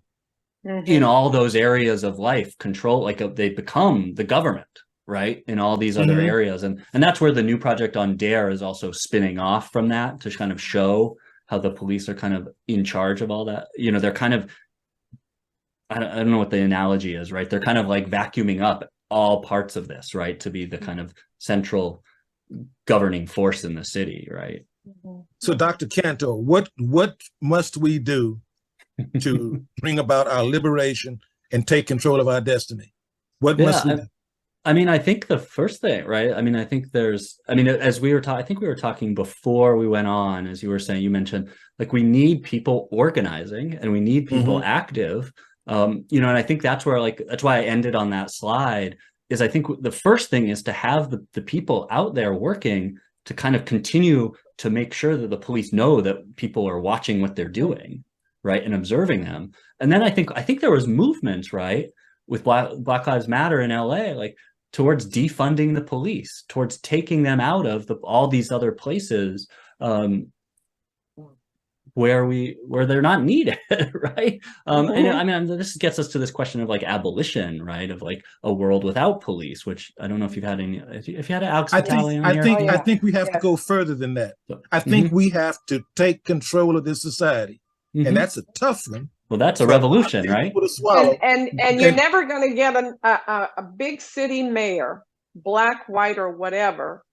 in all those areas of life control, like they become the government, right, in all these other areas. And that's where the new project on DARE is also spinning off from that, to kind of show how the police are kind of in charge of all that. You know, they're kind of, I don't know what the analogy is, right? They're kind of like vacuuming up all parts of this, right, to be the kind of central governing force in the city, right? So, Dr. Kantor, what must we do to bring about our liberation and take control of our destiny? What must we do? I mean, I think the first thing, right? I mean, I think as we were talking, I think we were talking before we went on, as you were saying, you mentioned, like, we need people organizing and we need people active. You know, and I think that's where, like, that's why I ended on that slide, is I think the first thing is to have the people out there working to kind of continue to make sure that the police know that people are watching what they're doing, right, and observing them. And then I think there was movements, right, with Black Lives Matter in LA, like, towards defunding the police, towards taking them out of all these other places where they're not needed, right? And I mean, this gets us to this question of, like, abolition, right? Of, like, a world without police, which I don't know if you've had any, if you had Alex Vitale on here. I think we have to go further than that. I think we have to take control of this society, and that's a tough one. Well, that's a revolution, right? And you're never going to get a big city mayor, black, white, or whatever,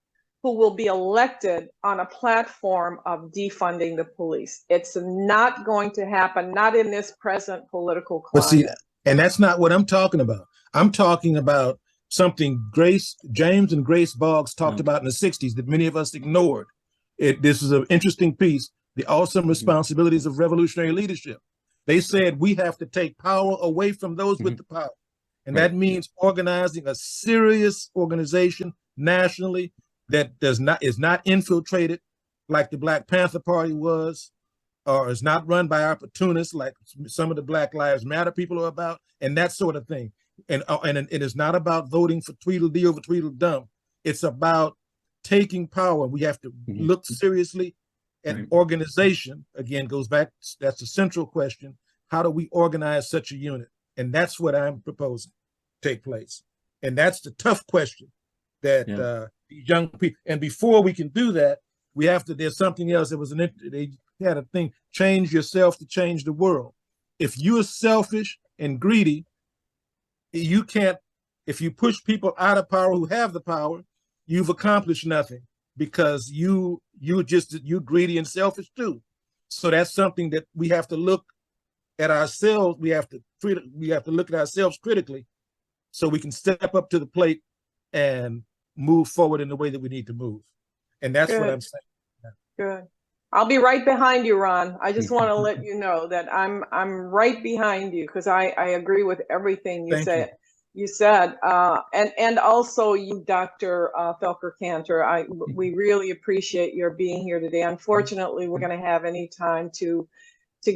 who will be elected on a platform of defunding the police. It's not going to happen, not in this present political climate. But see, and that's not what I'm talking about. I'm talking about something James and Grace Boggs talked about in the 60s that many of us ignored. This is an interesting piece, The Awesome Responsibilities of Revolutionary Leadership. They said we have to take power away from those with the power. And that means organizing a serious organization nationally that is not infiltrated like the Black Panther Party was, or is not run by opportunists like some of the Black Lives Matter people are about, and that sort of thing. And it is not about voting for Tweedledee over Tweedledum. It's about taking power. We have to look seriously at organization. Again, goes back, that's the central question. How do we organize such a unit? And that's what I'm proposing take place. And that's the tough question that young people, and before we can do that, we have to, there's something else. They had a thing, change yourself to change the world. If you're selfish and greedy, you can't, if you push people out of power who have the power, you've accomplished nothing, because you're greedy and selfish too. So that's something that we have to look at ourselves. We have to look at ourselves critically so we can step up to the plate and move forward in the way that we need to move. And that's what I'm saying. Good. I'll be right behind you, Ron. I just want to let you know that I'm right behind you, because I agree with everything you said. You said, and also you, Dr. Felker-Kantor. We really appreciate your being here today. Unfortunately, we're going to have any time to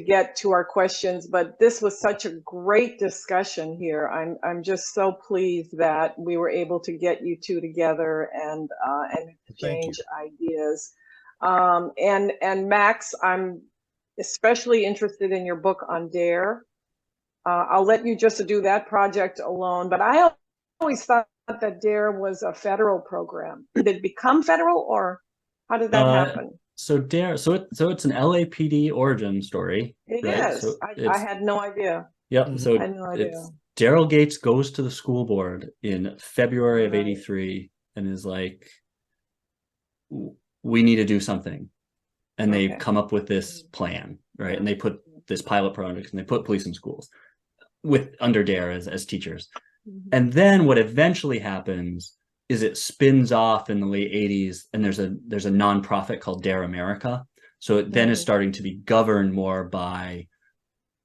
get to our questions, but this was such a great discussion here. I'm just so pleased that we were able to get you two together and exchange ideas. And Max, I'm especially interested in your book on DARE. I'll let you just do that project alone, but I always thought that DARE was a federal program. Did it become federal, or how did that happen? So DARE, so it's an LAPD origin story. It right? is. So I had no idea. Yep. So I had no idea. Daryl Gates goes to the school board in February of '83 and is like, "We need to do something," and they come up with this plan, right? And they put this pilot project, and they put police in schools under DARE as teachers. And then what eventually happens is it spins off in the late 80s, and there's a nonprofit called DARE America. So it then is starting to be governed more by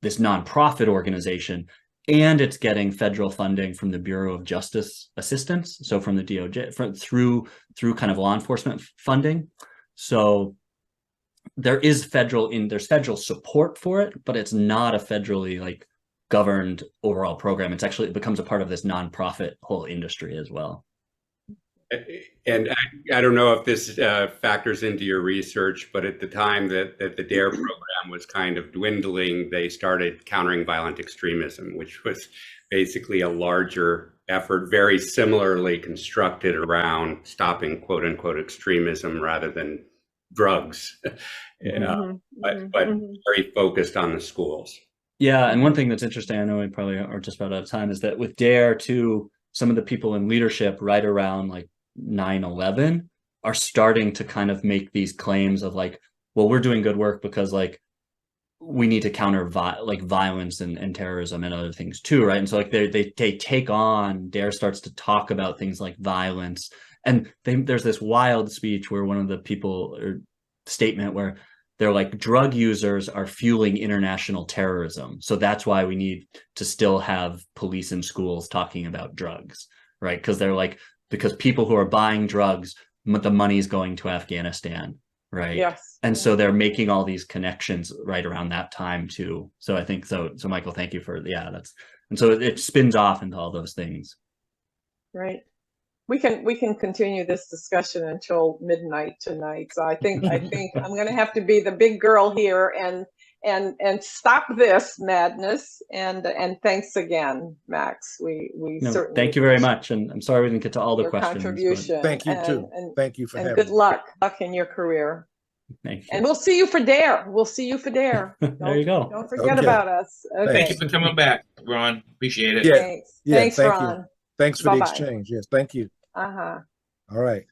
this nonprofit organization, and it's getting federal funding from the Bureau of Justice Assistance, so from the DOJ, through kind of law enforcement funding. So there's federal support for it, but it's not a federally governed overall program. It becomes a part of this nonprofit whole industry as well. And I don't know if this factors into your research, but at the time that the DARE program was kind of dwindling, they started countering violent extremism, which was basically a larger effort, very similarly constructed around stopping quote unquote extremism rather than drugs, but very focused on the schools. Yeah, and one thing that's interesting, I know we probably are just about out of time, is that with DARE too, some of the people in leadership right around like 9/11 are starting to kind of make these claims of like, well, we're doing good work because like we need to counter violence and terrorism and other things too, right? And so like they take on, DARE starts to talk about things like violence, and there's this wild speech where one of the people or statement where they're like, drug users are fueling international terrorism, so that's why we need to still have police in schools talking about drugs, right? Because they're like, because people who are buying drugs, the money's going to Afghanistan, right? Yes. And so they're making all these connections right around that time too. So I think so Michael, thank you for, yeah, that's, and so it spins off into all those things. Right. We can continue this discussion until midnight tonight. So I think I'm going to have to be the big girl here and stop this madness. And thanks again, Max. We certainly thank you very much. And I'm sorry we didn't get to all the your questions. contribution. Thank you too. Thank you for having me. Good luck in your career. Thank you. And we'll see you for DARE. We'll see you for DARE. There you go. Don't forget Okay. about us. Okay. Thank you for coming back, Ron. Appreciate it. Yeah. Thanks. Yeah, Thanks, thank you. Ron. Thanks for the Bye-bye. exchange. Yes, thank you. Uh-huh. All right.